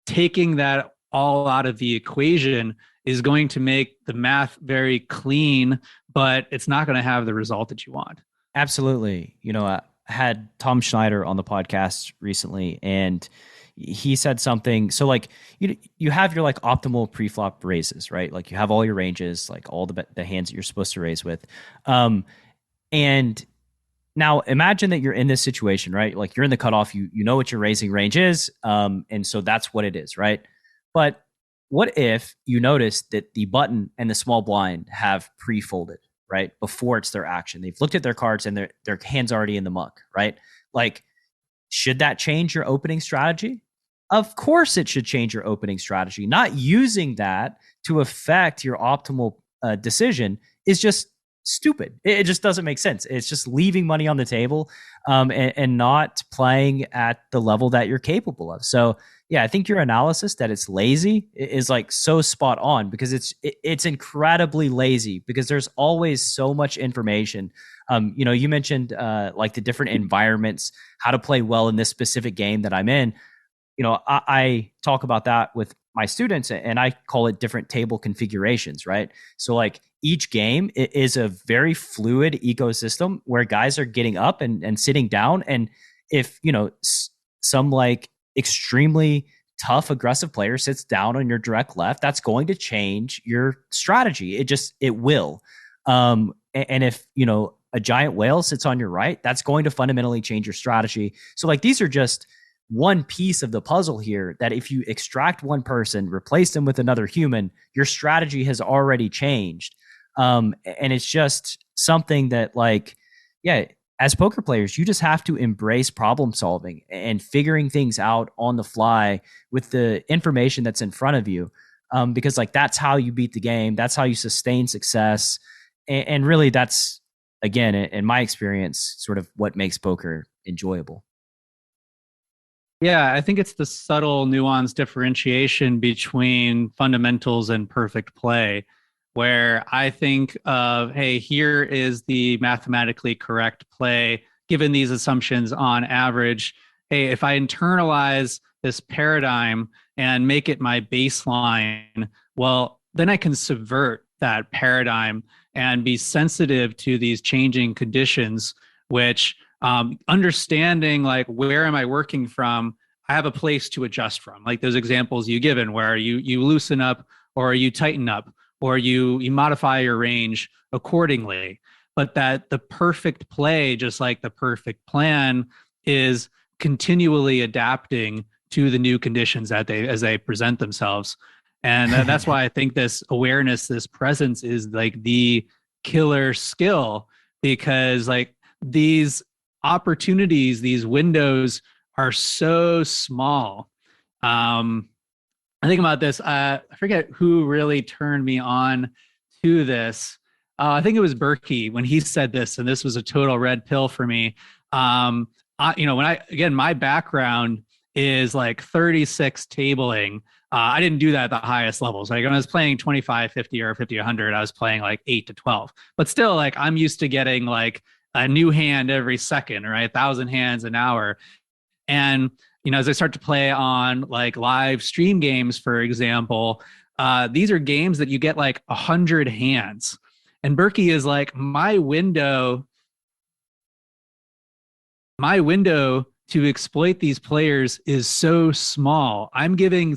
taking that all out of the equation is going to make the math very clean, but it's not going to have the result that you want. Absolutely. You know, I had Tom Schneider on the podcast recently, and he said something. So like you have your like optimal pre-flop raises, right? Like you have all your ranges, like all the hands that you're supposed to raise with. And now imagine that you're in this situation, right? Like you're in the cutoff, you know what your raising range is. And so that's what it is, right? But what if you notice that the button and the small blind have pre-folded, right? Before it's their action. They've looked at their cards and their hand's already in the muck, right? Like, should that change your opening strategy? Of course it should change your opening strategy. Not using that to affect your optimal decision is just stupid. It just doesn't make sense. It's just leaving money on the table and not playing at the level that you're capable of. So yeah, I think your analysis that it's lazy is like so spot on, because it's incredibly lazy because there's always so much information. You know, you mentioned like the different environments, how to play well in this specific game that I'm in. You know, I talk about that with my students, and I call it different table configurations, right? So like each game is a very fluid ecosystem where guys are getting up and sitting down. And if, you know, some like extremely tough, aggressive player sits down on your direct left, that's going to change your strategy. It will. And if, you know, a giant whale sits on your right, that's going to fundamentally change your strategy. So like these are just one piece of the puzzle here, that if you extract one person, replace them with another human, your strategy has already changed. And it's just something that, like, yeah, as poker players, you just have to embrace problem solving and figuring things out on the fly with the information that's in front of you. Because like that's how you beat the game. That's how you sustain success. And really that's, again, in my experience, sort of what makes poker enjoyable. Yeah, I think it's the subtle nuanced differentiation between fundamentals and perfect play, where I think of, hey, here is the mathematically correct play given these assumptions on average. Hey, if I internalize this paradigm and make it my baseline, well, then I can subvert that paradigm and be sensitive to these changing conditions, which understanding like where am I working from, I have a place to adjust from. Like those examples you given where you loosen up or you tighten up or you modify your range accordingly. But that the perfect play, just like the perfect plan, is continually adapting to the new conditions that as they present themselves. And that's why I think this awareness, this presence is like the killer skill, because like these opportunities, these windows are so small. I think about this. I forget who really turned me on to this. I think it was Berkey when he said this, and this was a total red pill for me. When my background is like 36 tabling. I didn't do that at the highest levels. Like when I was playing 25, 50 or 50, 100, I was playing like 8 to 12. But still, like I'm used to getting like a new hand every second, right? 1,000 hands an hour. And, as I start to play on like live stream games, for example, these are games that you get like 100 hands. And Berkey is like, my window to exploit these players is so small. I'm given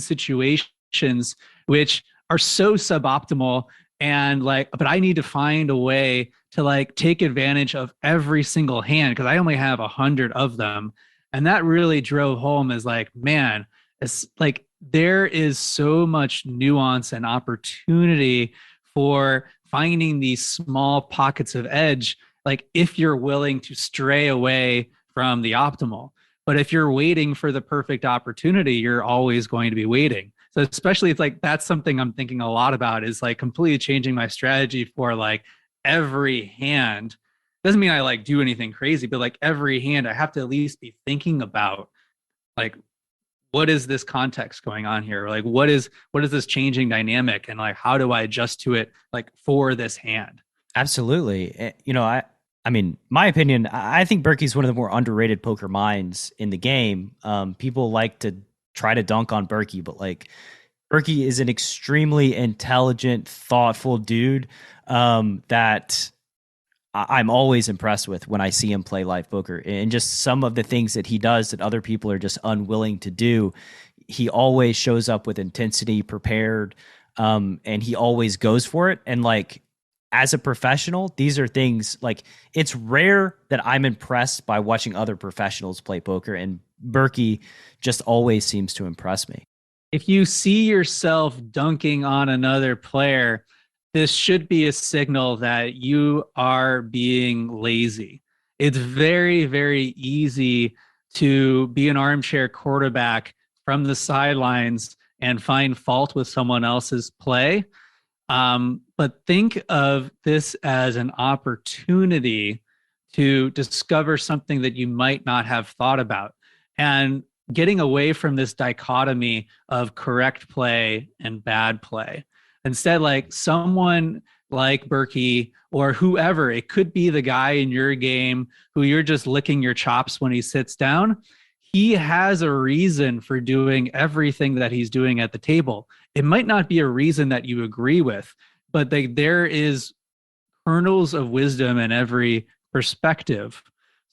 situations which are so suboptimal, and like, but I need to find a way to like take advantage of every single hand because I only have 100 of them. And that really drove home as like, man, it's like there is so much nuance and opportunity for finding these small pockets of edge, like if you're willing to stray away from the optimal. But if you're waiting for the perfect opportunity, you're always going to be waiting. So especially it's like that's something I'm thinking a lot about, is like completely changing my strategy for like every hand. Doesn't mean I like do anything crazy, but like every hand I have to at least be thinking about like, what is this context going on here? Like what is this changing dynamic, and like how do I adjust to it like for this hand? Absolutely. I mean, my opinion, I think Berkey's one of the more underrated poker minds in the game. People like to try to dunk on Berkey, but like Berkey is an extremely intelligent, thoughtful dude that I'm always impressed with when I see him play live poker, and just some of the things that he does that other people are just unwilling to do. He always shows up with intensity, prepared, and he always goes for it. And like, as a professional, these are things like, it's rare that I'm impressed by watching other professionals play poker, and Berkey just always seems to impress me. If you see yourself dunking on another player, this should be a signal that you are being lazy. It's very, very easy to be an armchair quarterback from the sidelines and find fault with someone else's play. But think of this as an opportunity to discover something that you might not have thought about, and getting away from this dichotomy of correct play and bad play. Instead, like someone like Berkey or whoever, it could be the guy in your game who you're just licking your chops when he sits down. He has a reason for doing everything that he's doing at the table. It might not be a reason that you agree with, but there is kernels of wisdom in every perspective.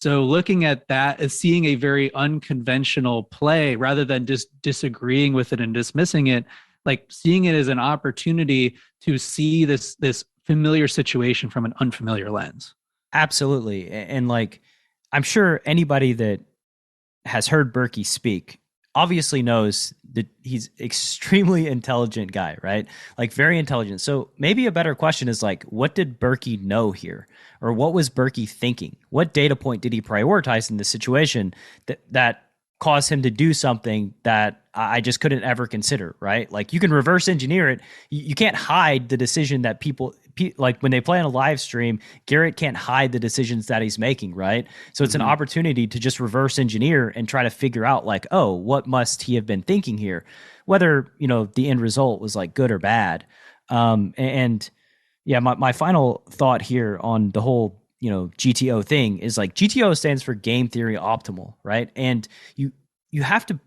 So looking at that as seeing a very unconventional play rather than just disagreeing with it and dismissing it, like seeing it as an opportunity to see this familiar situation from an unfamiliar lens. Absolutely. And like, I'm sure anybody that has heard Berkey speak obviously knows that he's extremely intelligent guy, right? Like very intelligent. So maybe a better question is like, what did Berkey know here? Or what was Berkey thinking? What data point did he prioritize in this situation that caused him to do something that I just couldn't ever consider, right? Like you can reverse engineer it. You can't hide the decision that people like when they play on a live stream, Garrett can't hide the decisions that he's making, right? So it's an opportunity to just reverse engineer and try to figure out like, oh, what must he have been thinking here? Whether, the end result was like good or bad. And yeah, my final thought here on the whole, GTO thing is like GTO stands for game theory optimal, right? And you have to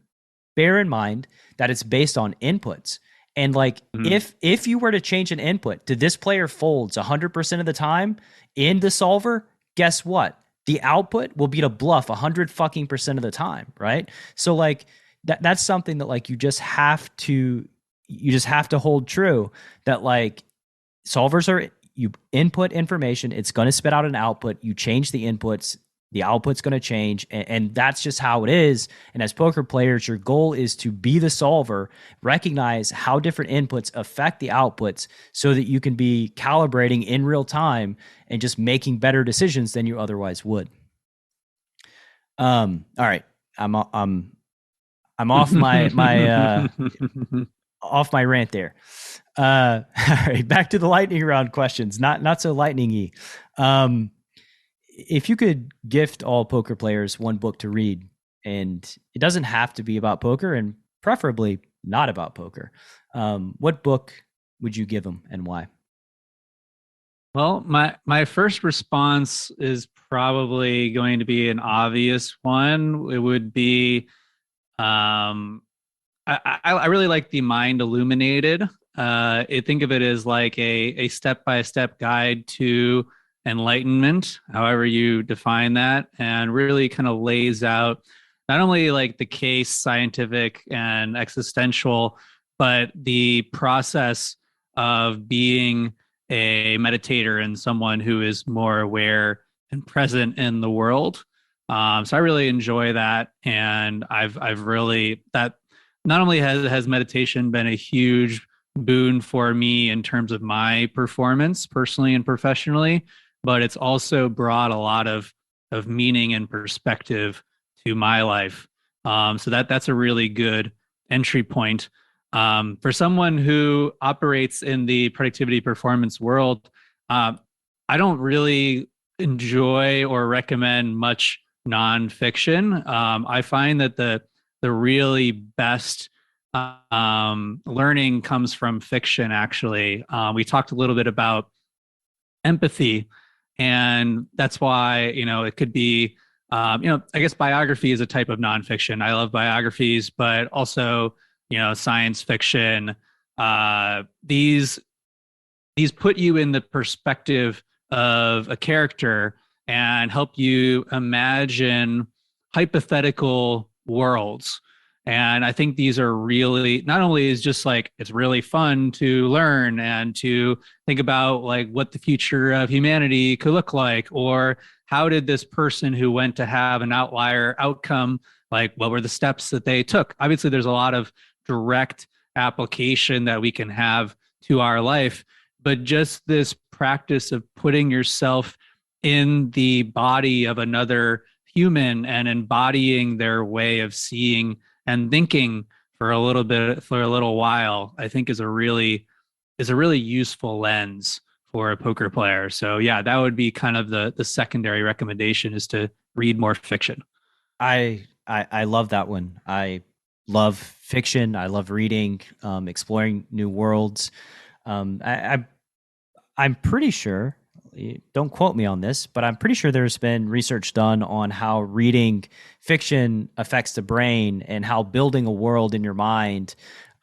bear in mind that it's based on inputs. And like if you were to change an input to this player folds 100% of the time in the solver, guess what? The output will be to bluff 100% of the time, right? So like that's something that like you just have to hold true, that like solvers are, you input information, it's going to spit out an output. You change the inputs, the output's going to change, and that's just how it is. And as poker players, your goal is to be the solver, recognize how different inputs affect the outputs so that you can be calibrating in real time and just making better decisions than you otherwise would. All right. I'm off my off my rant there. All right, back to the lightning round questions. Not so lightning-y. If you could gift all poker players one book to read, and it doesn't have to be about poker, and preferably not about poker, what book would you give them and why? Well, my first response is probably going to be an obvious one. It would be, I really like The Mind Illuminated. Think of it as like a step-by-step guide to enlightenment, however you define that, and really kind of lays out not only like the case, scientific and existential, but the process of being a meditator and someone who is more aware and present in the world. So I really enjoy that, and I've really, that not only has meditation been a huge boon for me in terms of my performance personally and professionally, but it's also brought a lot of meaning and perspective to my life. So that's a really good entry point. For someone who operates in the productivity performance world, I don't really enjoy or recommend much nonfiction. I find that the really best learning comes from fiction, actually. We talked a little bit about empathy, and that's why, it could be, I guess biography is a type of nonfiction. I love biographies, but also, science fiction. These put you in the perspective of a character and help you imagine hypothetical worlds. And I think these are really, not only is just like, it's really fun to learn and to think about like what the future of humanity could look like, or how did this person who went to have an outlier outcome, like what were the steps that they took? Obviously, there's a lot of direct application that we can have to our life, but just this practice of putting yourself in the body of another human and embodying their way of seeing and thinking for a little while, I think is a really useful lens for a poker player. So yeah, that would be kind of the secondary recommendation, is to read more fiction. I love that one. I love fiction. I love reading, exploring new worlds. I'm pretty sure, don't quote me on this, but I'm pretty sure there's been research done on how reading fiction affects the brain and how building a world in your mind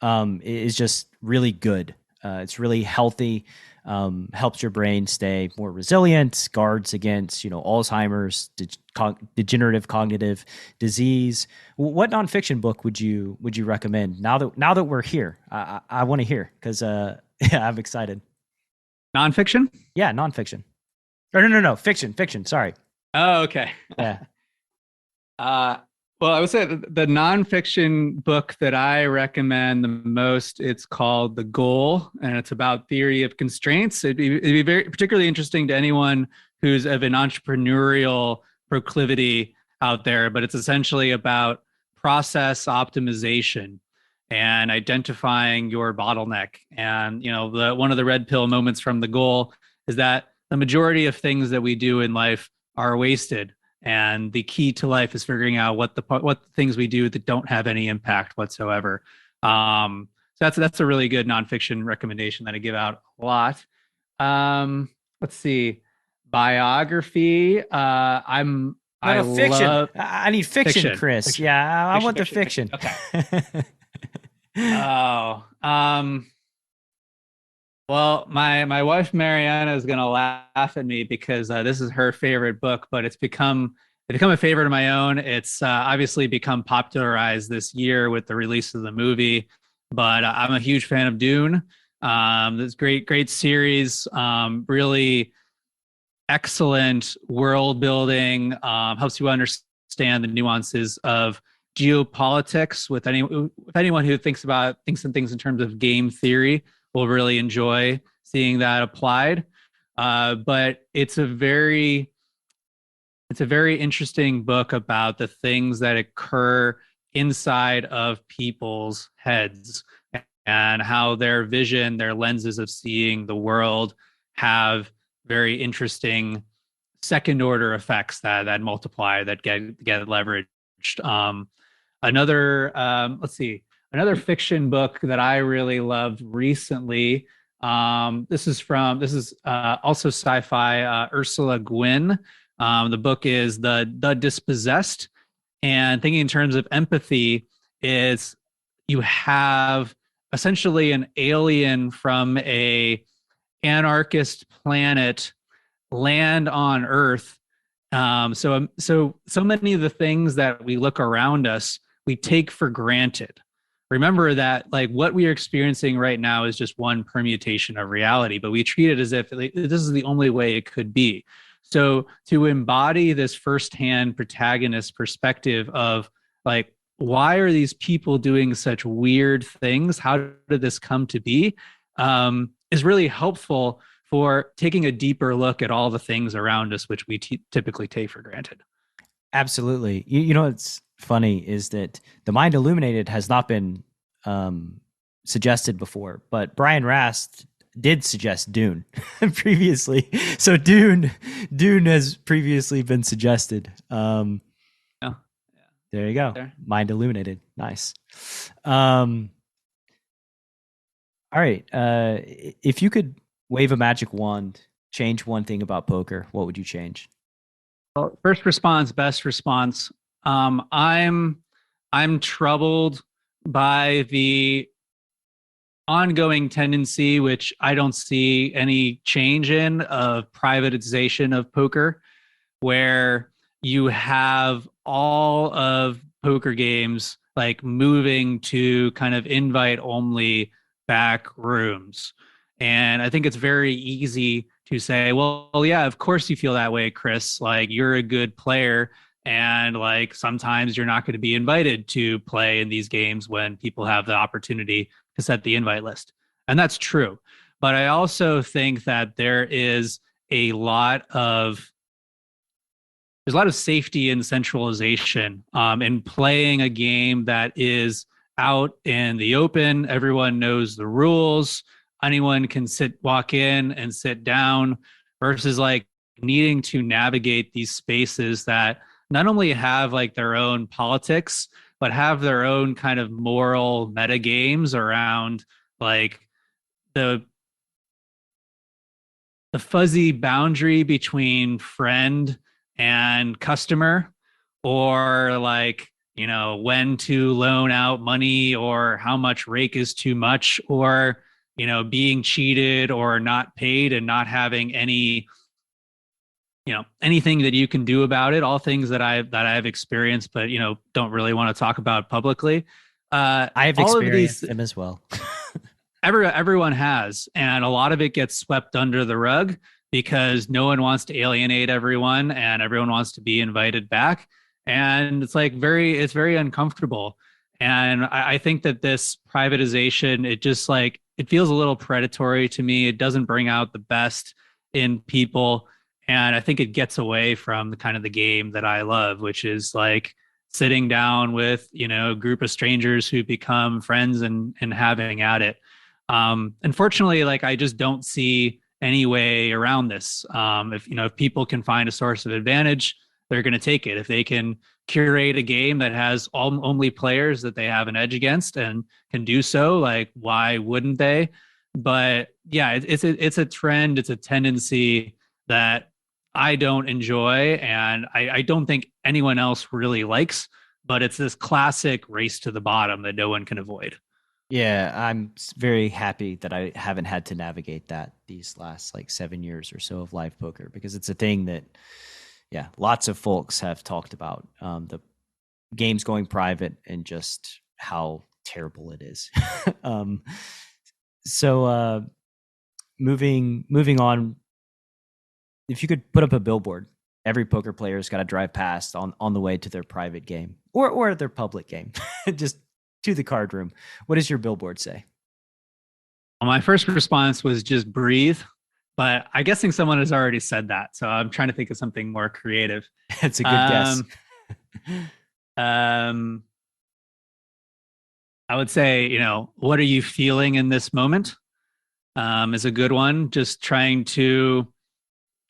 is just really good. It's really healthy, helps your brain stay more resilient, guards against, Alzheimer's, degenerative cognitive disease. What nonfiction book would you recommend now that we're here? I want to hear, because yeah, I'm excited. Nonfiction? Yeah, nonfiction. Or no, fiction. Sorry. Oh, okay. Yeah. Well, I would say the nonfiction book that I recommend the most, it's called The Goal, and it's about theory of constraints. It'd be very particularly interesting to anyone who's of an entrepreneurial proclivity out there, but it's essentially about process optimization and identifying your bottleneck. And, one of the red pill moments from The Goal is that the majority of things that we do in life are wasted. And the key to life is figuring out what the things we do that don't have any impact whatsoever. So that's a really good nonfiction recommendation that I give out a lot. Let's see, biography. I fiction. love I need fiction, Chris. Fiction. Yeah, I want the Fiction. fiction. Okay. Oh, well, my wife Mariana is gonna laugh at me because this is her favorite book, but it's become a favorite of my own. It's obviously become popularized this year with the release of the movie, but I'm a huge fan of Dune. This great series, really excellent world building, helps you understand the nuances of geopolitics. With anyone who thinks and things in terms of game theory will really enjoy seeing that applied. But it's a very interesting book about the things that occur inside of people's heads and how their vision, their lenses of seeing the world have very interesting second order effects that multiply, that get leveraged. Let's see, another fiction book that I really loved recently. This is also sci-fi. Ursula Gwynn. The book is the Dispossessed, and thinking in terms of empathy is you have essentially an alien from a anarchist planet land on Earth. So many of the things that we look around us, we take for granted. Remember that like what we are experiencing right now is just one permutation of reality, but we treat it as if this is the only way it could be. So to embody this firsthand protagonist perspective of like, why are these people doing such weird things? How did this come to be? Is really helpful for taking a deeper look at all the things around us, which we typically take for granted. Absolutely. You know, what's funny is that The Mind Illuminated has not been suggested before, but Brian Rast did suggest Dune previously. So Dune has previously been suggested. There you go. There. Mind Illuminated. Nice. All right. If you could wave a magic wand, change one thing about poker, what would you change? Well, first response, best response. I'm troubled by the ongoing tendency, which I don't see any change in, of privatization of poker, where you have all of poker games like moving to kind of invite only back rooms. And I think it's very easy to say, well, yeah, of course you feel that way, Chris. Like, you're a good player, and like sometimes you're not going to be invited to play in these games when people have the opportunity to set the invite list. And that's true. But I also think that there's a lot of safety and centralization in playing a game that is out in the open. Everyone knows the rules. Anyone can walk in and sit down, versus like needing to navigate these spaces that not only have like their own politics, but have their own kind of moral meta games around like the fuzzy boundary between friend and customer, or like, you know, when to loan out money, or how much rake is too much, or, you know, being cheated or not paid and not having any, you know, anything that you can do about it. All things that I've experienced, but, you know, don't really want to talk about publicly. I've experienced them as well. Everyone has, and a lot of it gets swept under the rug because no one wants to alienate everyone, and everyone wants to be invited back. And it's like it's very uncomfortable. And I think that this privatization, it just like, it feels a little predatory to me. It doesn't bring out the best in people. And I think it gets away from the kind of the game that I love, which is like sitting down with, you know, a group of strangers who become friends and having at it. Unfortunately, like, I just don't see any way around this. If people can find a source of advantage, they're going to take it. If they can curate a game that has only players that they have an edge against and can do so, like why wouldn't they? But yeah, it's a trend, it's a tendency that I don't enjoy, and I don't think anyone else really likes. But it's this classic race to the bottom that no one can avoid. Yeah, I'm very happy that I haven't had to navigate that these last like 7 years or so of live poker, because it's a thing that, yeah, lots of folks have talked about, the games going private and just how terrible it is. So moving on, if you could put up a billboard, every poker player's got to drive past on the way to their private game or their public game, just to the card room. What does your billboard say? Well, my first response was just breathe, but I'm guessing someone has already said that. So I'm trying to think of something more creative. It's a good guess. I would say, what are you feeling in this moment? Is a good one. Just trying to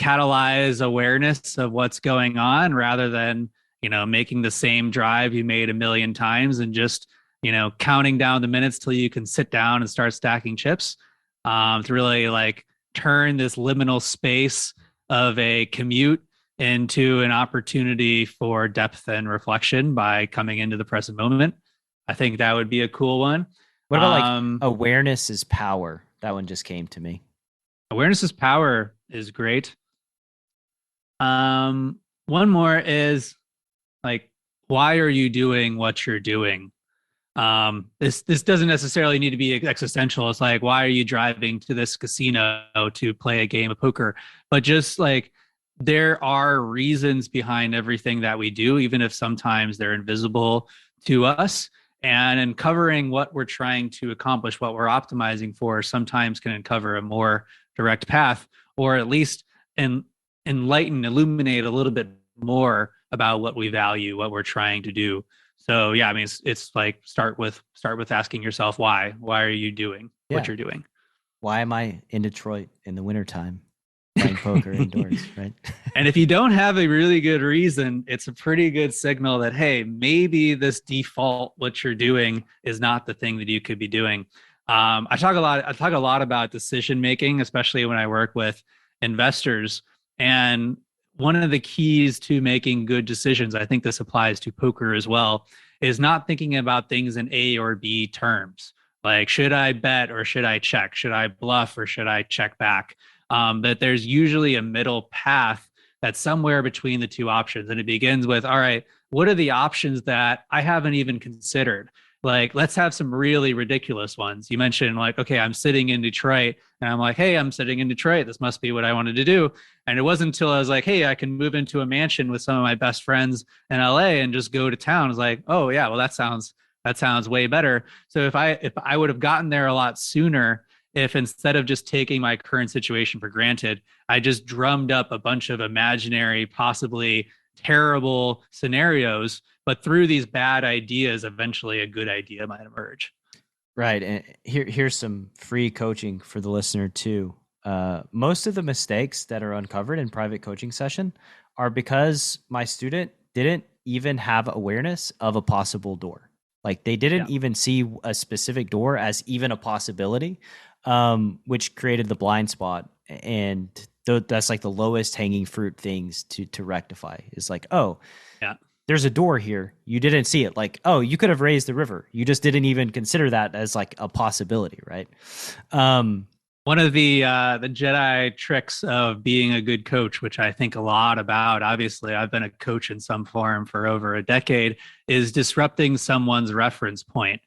catalyze awareness of what's going on rather than, making the same drive you made a million times and just, counting down the minutes till you can sit down and start stacking chips. To really like turn this liminal space of a commute into an opportunity for depth and reflection by coming into the present moment. I think that would be a cool one. What about like awareness is power? That one just came to me. Awareness is power is great. One more is like, why are you doing what you're doing? This doesn't necessarily need to be existential. It's like, why are you driving to this casino to play a game of poker? But just like, there are reasons behind everything that we do, even if sometimes they're invisible to us. And in covering what we're trying to accomplish, what we're optimizing for, sometimes can uncover a more direct path, or at least illuminate a little bit more about what we value, what we're trying to do. So yeah, I mean, it's like start with asking yourself why. Why are you doing what you're doing? Why am I in Detroit in the wintertime playing poker indoors, right? And if you don't have a really good reason, it's a pretty good signal that, hey, maybe this default, what you're doing is not the thing that you could be doing. I talk a lot about decision making, especially when I work with investors. And one of the keys to making good decisions, I think this applies to poker as well, is not thinking about things in A or B terms. Like, should I bet or should I check? Should I bluff or should I check back? That there's usually a middle path that's somewhere between the two options. And it begins with, all right, what are the options that I haven't even considered? Like, let's have some really ridiculous ones. You mentioned like, okay, I'm sitting in Detroit and I'm like, hey, I'm sitting in Detroit. This must be what I wanted to do. And it wasn't until I was like, hey, I can move into a mansion with some of my best friends in LA and just go to town. I was like, oh yeah, well, that sounds way better. So if I would have gotten there a lot sooner, if instead of just taking my current situation for granted, I just drummed up a bunch of imaginary, possibly terrible scenarios, but through these bad ideas, eventually a good idea might emerge. Right. And here's some free coaching for the listener too. Most of the mistakes that are uncovered in private coaching session are because my student didn't even have awareness of a possible door. Like they didn't even see a specific door as even a possibility, which created the blind spot. And that's like the lowest hanging fruit things to rectify. Is like, oh, yeah, there's a door here. You didn't see it. Like, oh, you could have raised the river. You just didn't even consider that as like a possibility, right? One of the Jedi tricks of being a good coach, which I think a lot about, obviously I've been a coach in some form for over a decade, is disrupting someone's reference point,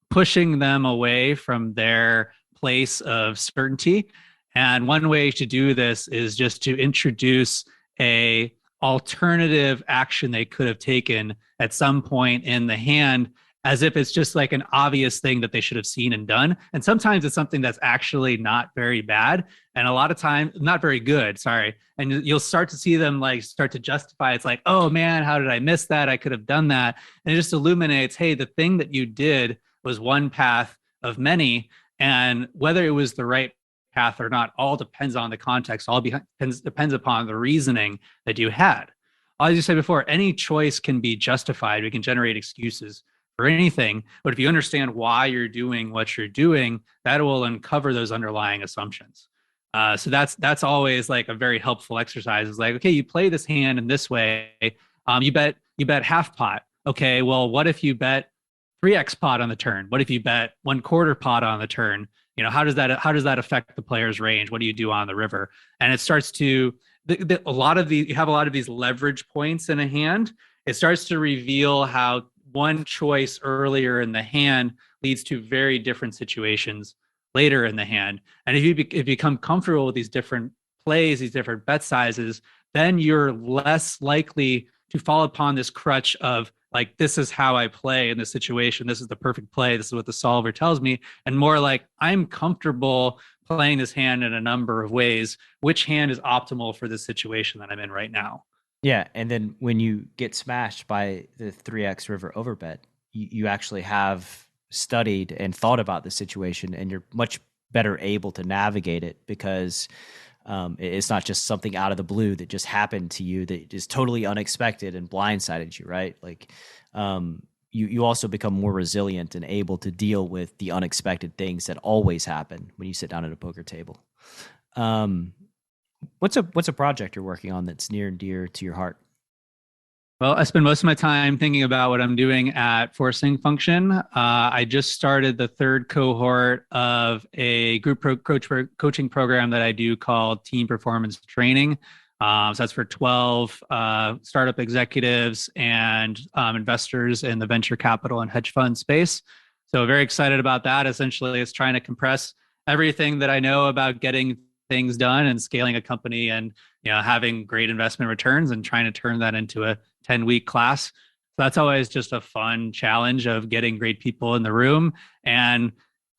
pushing them away from their place of certainty. And one way to do this is just to introduce a alternative action they could have taken at some point in the hand, as if it's just like an obvious thing that they should have seen and done. And sometimes it's something that's actually not very bad. And a lot of times, not very good, sorry. And you'll start to see them like start to justify. It's like, oh man, how did I miss that? I could have done that. And it just illuminates, hey, the thing that you did was one path of many. And whether it was the right path or not all depends on the context, depends upon the reasoning that you had. as you said before, any choice can be justified. We can generate excuses for anything. But if you understand why you're doing what you're doing, that will uncover those underlying assumptions. So that's always like a very helpful exercise. It's like, okay, you play this hand in this way. You bet half pot. Okay, well, what if you bet 3x pot on the turn? What if you bet 1/4 pot on the turn? How does that affect the player's range? What do you do on the river? And it starts to you have a lot of these leverage points in a hand. It starts to reveal how one choice earlier in the hand leads to very different situations later in the hand. And if you become comfortable with these different plays, these different bet sizes, then you're less likely to fall upon this crutch of like, this is how I play in this situation. This is the perfect play. This is what the solver tells me. And more like, I'm comfortable playing this hand in a number of ways. Which hand is optimal for the situation that I'm in right now? Yeah. And then when you get smashed by the 3x river overbet, you actually have studied and thought about the situation, and you're much better able to navigate it because it's not just something out of the blue that just happened to you that is totally unexpected and blindsided you, right? Like you also become more resilient and able to deal with the unexpected things that always happen when you sit down at a poker table. What's a project you're working on that's near and dear to your heart? Well, I spend most of my time thinking about what I'm doing at Forcing Function. I just started the third cohort of a group coaching program that I do called Team Performance Training. So that's for 12 startup executives and investors in the venture capital and hedge fund space. So very excited about that. Essentially, it's trying to compress everything that I know about getting things done and scaling a company and having great investment returns and trying to turn that into a 10-week class. So that's always just a fun challenge of getting great people in the room and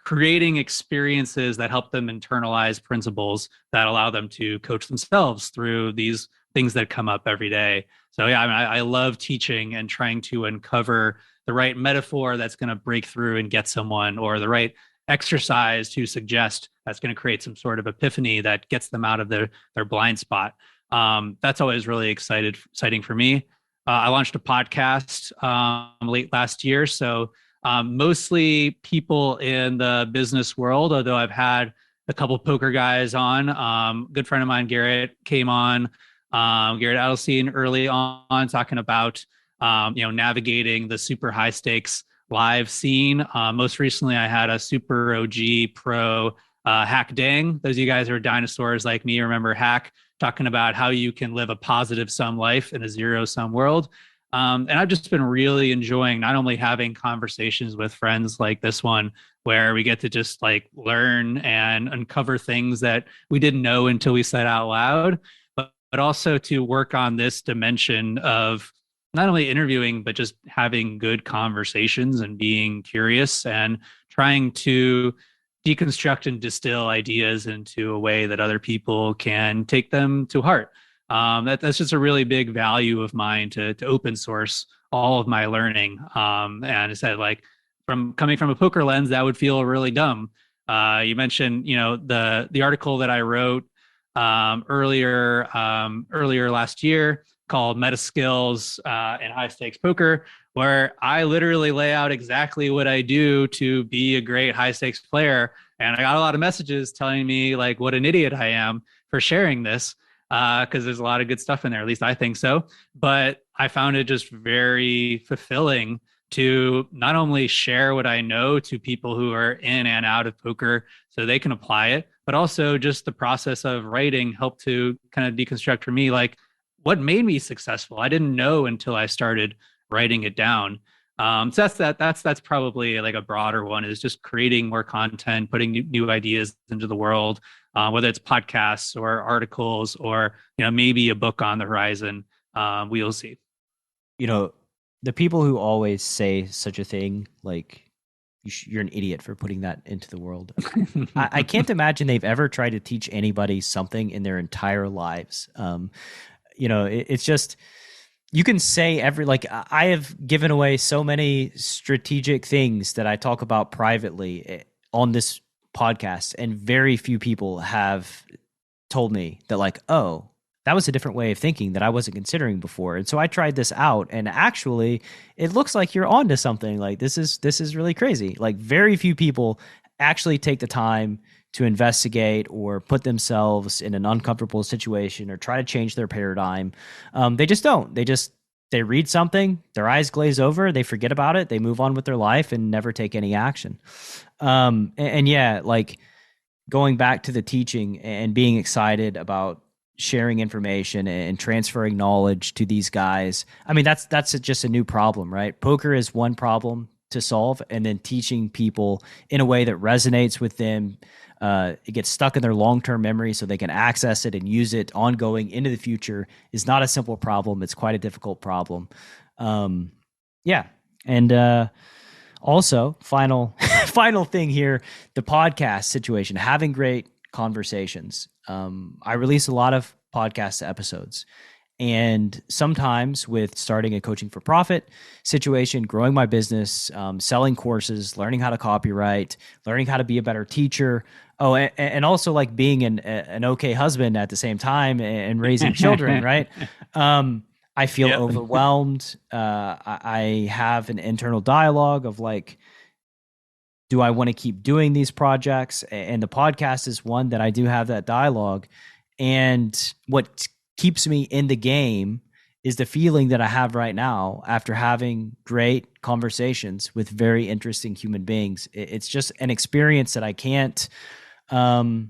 creating experiences that help them internalize principles that allow them to coach themselves through these things that come up every day. So yeah, I love teaching and trying to uncover the right metaphor that's going to break through and get someone, or the right exercise to suggest that's going to create some sort of epiphany that gets them out of their blind spot. That's always really exciting for me. I launched a podcast late last year. So mostly people in the business world, although I've had a couple poker guys on. Good friend of mine, Garrett, came on. Garrett Adelstein early on talking about navigating the super high stakes live scene. Most recently, I had a super OG pro, Hack Dang. Those of you guys who are dinosaurs like me remember Hack, talking about how you can live a positive sum life in a zero sum world. And I've just been really enjoying not only having conversations with friends like this one, where we get to just like learn and uncover things that we didn't know until we said out loud, but also to work on this dimension of not only interviewing, but just having good conversations and being curious and trying to deconstruct and distill ideas into a way that other people can take them to heart. That's just a really big value of mine to open source all of my learning. And I said, like, coming from a poker lens, that would feel really dumb. You mentioned, the article that I wrote earlier last year called Meta Skills in High Stakes Poker, where I literally lay out exactly what I do to be a great high stakes player. And I got a lot of messages telling me like what an idiot I am for sharing this, because there's a lot of good stuff in there. At least I think so. But I found it just very fulfilling to not only share what I know to people who are in and out of poker so they can apply it, but also just the process of writing helped to kind of deconstruct for me, like, what made me successful. I didn't know until I started writing it down. So that's probably like a broader one, is just creating more content, putting new ideas into the world, whether it's podcasts or articles or maybe a book on the horizon. We'll see. The people who always say such a thing, like you're an idiot for putting that into the world. I can't imagine they've ever tried to teach anybody something in their entire lives. It's just, you can say I have given away so many strategic things that I talk about privately on this podcast, and very few people have told me that, like, oh, that was a different way of thinking that I wasn't considering before. And so I tried this out, and actually it looks like you're onto something. Like this is really crazy. Like very few people actually take the time to investigate or put themselves in an uncomfortable situation or try to change their paradigm. They just don't. They read something, their eyes glaze over, they forget about it, they move on with their life and never take any action. And yeah, like going back to the teaching and being excited about sharing information and transferring knowledge to these guys. I mean, that's just a new problem, right? Poker is one problem to solve, and then teaching people in a way that resonates with them. It gets stuck in their long-term memory so they can access it and use it ongoing into the future is not a simple problem. It's quite a difficult problem. Yeah. And also, final thing here, the podcast situation, having great conversations. I release a lot of podcast episodes. And sometimes with starting a coaching for profit situation, growing my business, selling courses, learning how to copyright, learning how to be a better teacher. Oh, and also like being an okay husband at the same time and raising children, right? I feel overwhelmed. I have an internal dialogue of like, do I want to keep doing these projects? And the podcast is one that I do have that dialogue. And what keeps me in the game is the feeling that I have right now after having great conversations with very interesting human beings. It's just an experience that I can't, I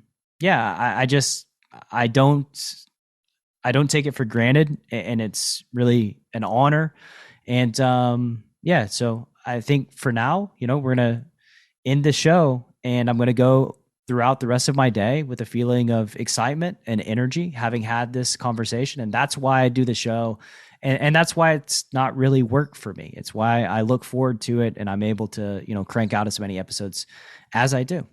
don't take it for granted, and it's really an honor. And so I think for now, we're going to end the show, and I'm going to go throughout the rest of my day with a feeling of excitement and energy, having had this conversation. And that's why I do the show. And that's why it's not really work for me. It's why I look forward to it, and I'm able to, crank out as many episodes as I do.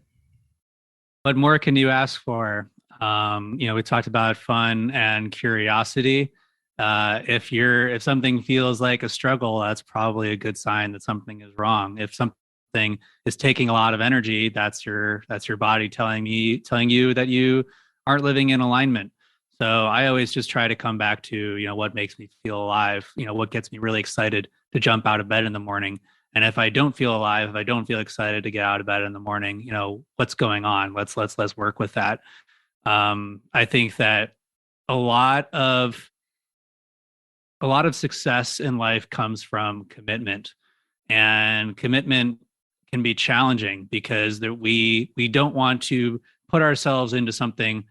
What more can you ask for? We talked about fun and curiosity. If something feels like a struggle, that's probably a good sign that something is wrong. If something is taking a lot of energy, that's your body telling you that you aren't living in alignment. So I always just try to come back to, what makes me feel alive, what gets me really excited to jump out of bed in the morning. And if I don't feel alive, if I don't feel excited to get out of bed in the morning, what's going on? Let's work with that. I think that a lot of success in life comes from commitment, and commitment can be challenging because we don't want to put ourselves into something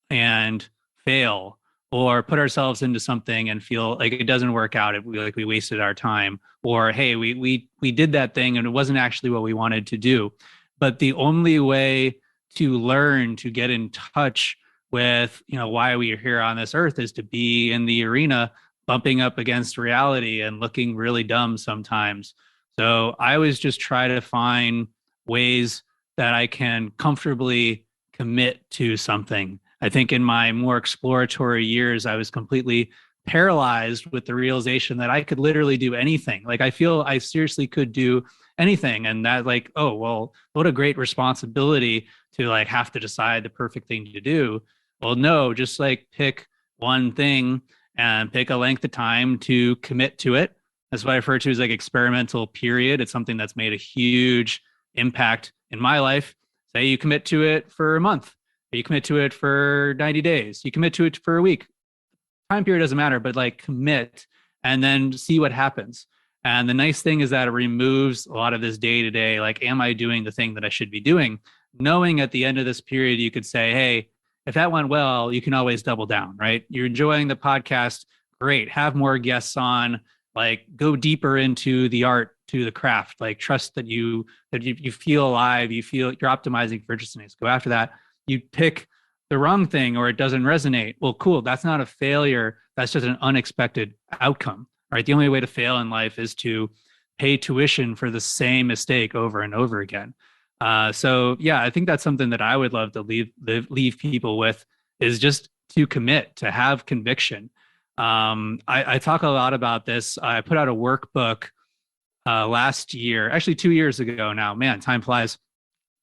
and fail, or put ourselves into something and feel like it doesn't work out. We wasted our time, or, hey, we did that thing and it wasn't actually what we wanted to do. But the only way to learn to get in touch with, why we are here on this earth is to be in the arena, bumping up against reality and looking really dumb sometimes. So I always just try to find ways that I can comfortably commit to something. I think in my more exploratory years, I was completely paralyzed with the realization that I could literally do anything. Like, I feel I seriously could do anything. And that, like, oh, well, what a great responsibility to like have to decide the perfect thing to do. Well, no, just like pick one thing and pick a length of time to commit to it. That's what I refer to as like experimental period. It's something that's made a huge impact in my life. Say you commit to it for a month, or you commit to it for 90 days, you commit to it for a week. Time period doesn't matter, but like commit and then see what happens. And the nice thing is that it removes a lot of this day to day, like, am I doing the thing that I should be doing? Knowing at the end of this period, you could say, hey, if that went well, you can always double down, right? You're enjoying the podcast. Great. Have more guests on, like, go deeper into the art, to the craft, like trust that you feel alive, you feel you're optimizing for interestingness. Go after that. You pick the wrong thing or it doesn't resonate. Well, cool. That's not a failure. That's just an unexpected outcome, right? The only way to fail in life is to pay tuition for the same mistake over and over again. So yeah, I think that's something that I would love to leave people with, is just to commit, to have conviction. I talk a lot about this. I put out a workbook last year, actually 2 years ago now. Man, time flies.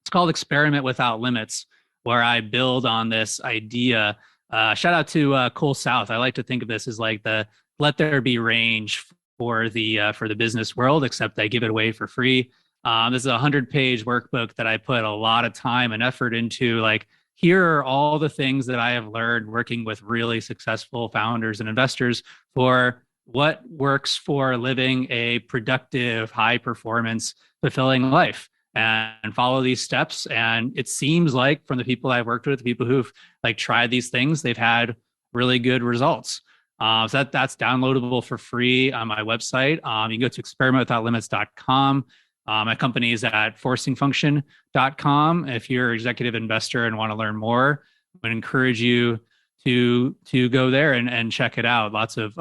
It's called Experiment Without Limits, where I build on this idea Shout out to Cole South. I like to think of this as like the let there be range for the business world, except I give it away for free. This is a 100-page workbook that I put a lot of time and effort into. Like, here are all the things that I have learned working with really successful founders and investors for what works for living a productive, high performance, fulfilling life, and follow these steps. And it seems like from the people I've worked with, the people who've like tried these things, they've had really good results. So that's downloadable for free on my website. You can go to experimentwithoutlimits.com. My company is at forcingfunction.com. If you're an executive investor and want to learn more, I would encourage you to go there and check it out. Lots of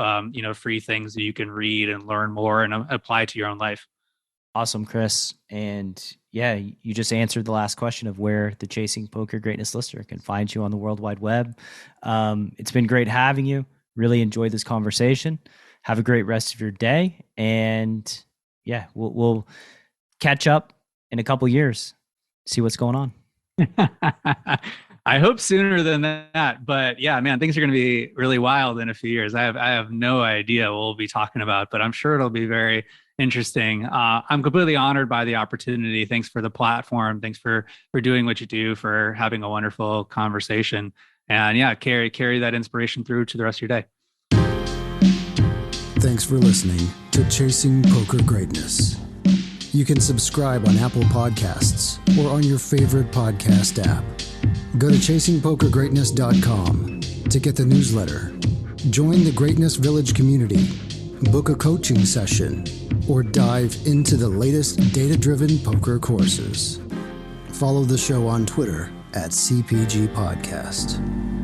free things that you can read and learn more and apply to your own life. Awesome, Chris. And yeah, you just answered the last question of where the Chasing Poker Greatness listener can find you on the World Wide Web. It's been great having you. Really enjoyed this conversation. Have a great rest of your day. And yeah, we'll catch up in a couple years, see what's going on. I hope sooner than that. But yeah, man, things are going to be really wild in a few years. I have no idea what we'll be talking about, but I'm sure it'll be very interesting. I'm completely honored by the opportunity. Thanks for the platform. Thanks for doing what you do, for having a wonderful conversation. And yeah, carry that inspiration through to the rest of your day. Thanks for listening to Chasing Poker Greatness. You can subscribe on Apple Podcasts or on your favorite podcast app. Go to chasingpokergreatness.com to get the newsletter. Join the Greatness Village community, book a coaching session, or dive into the latest data-driven poker courses. Follow the show on Twitter @CPG Podcast.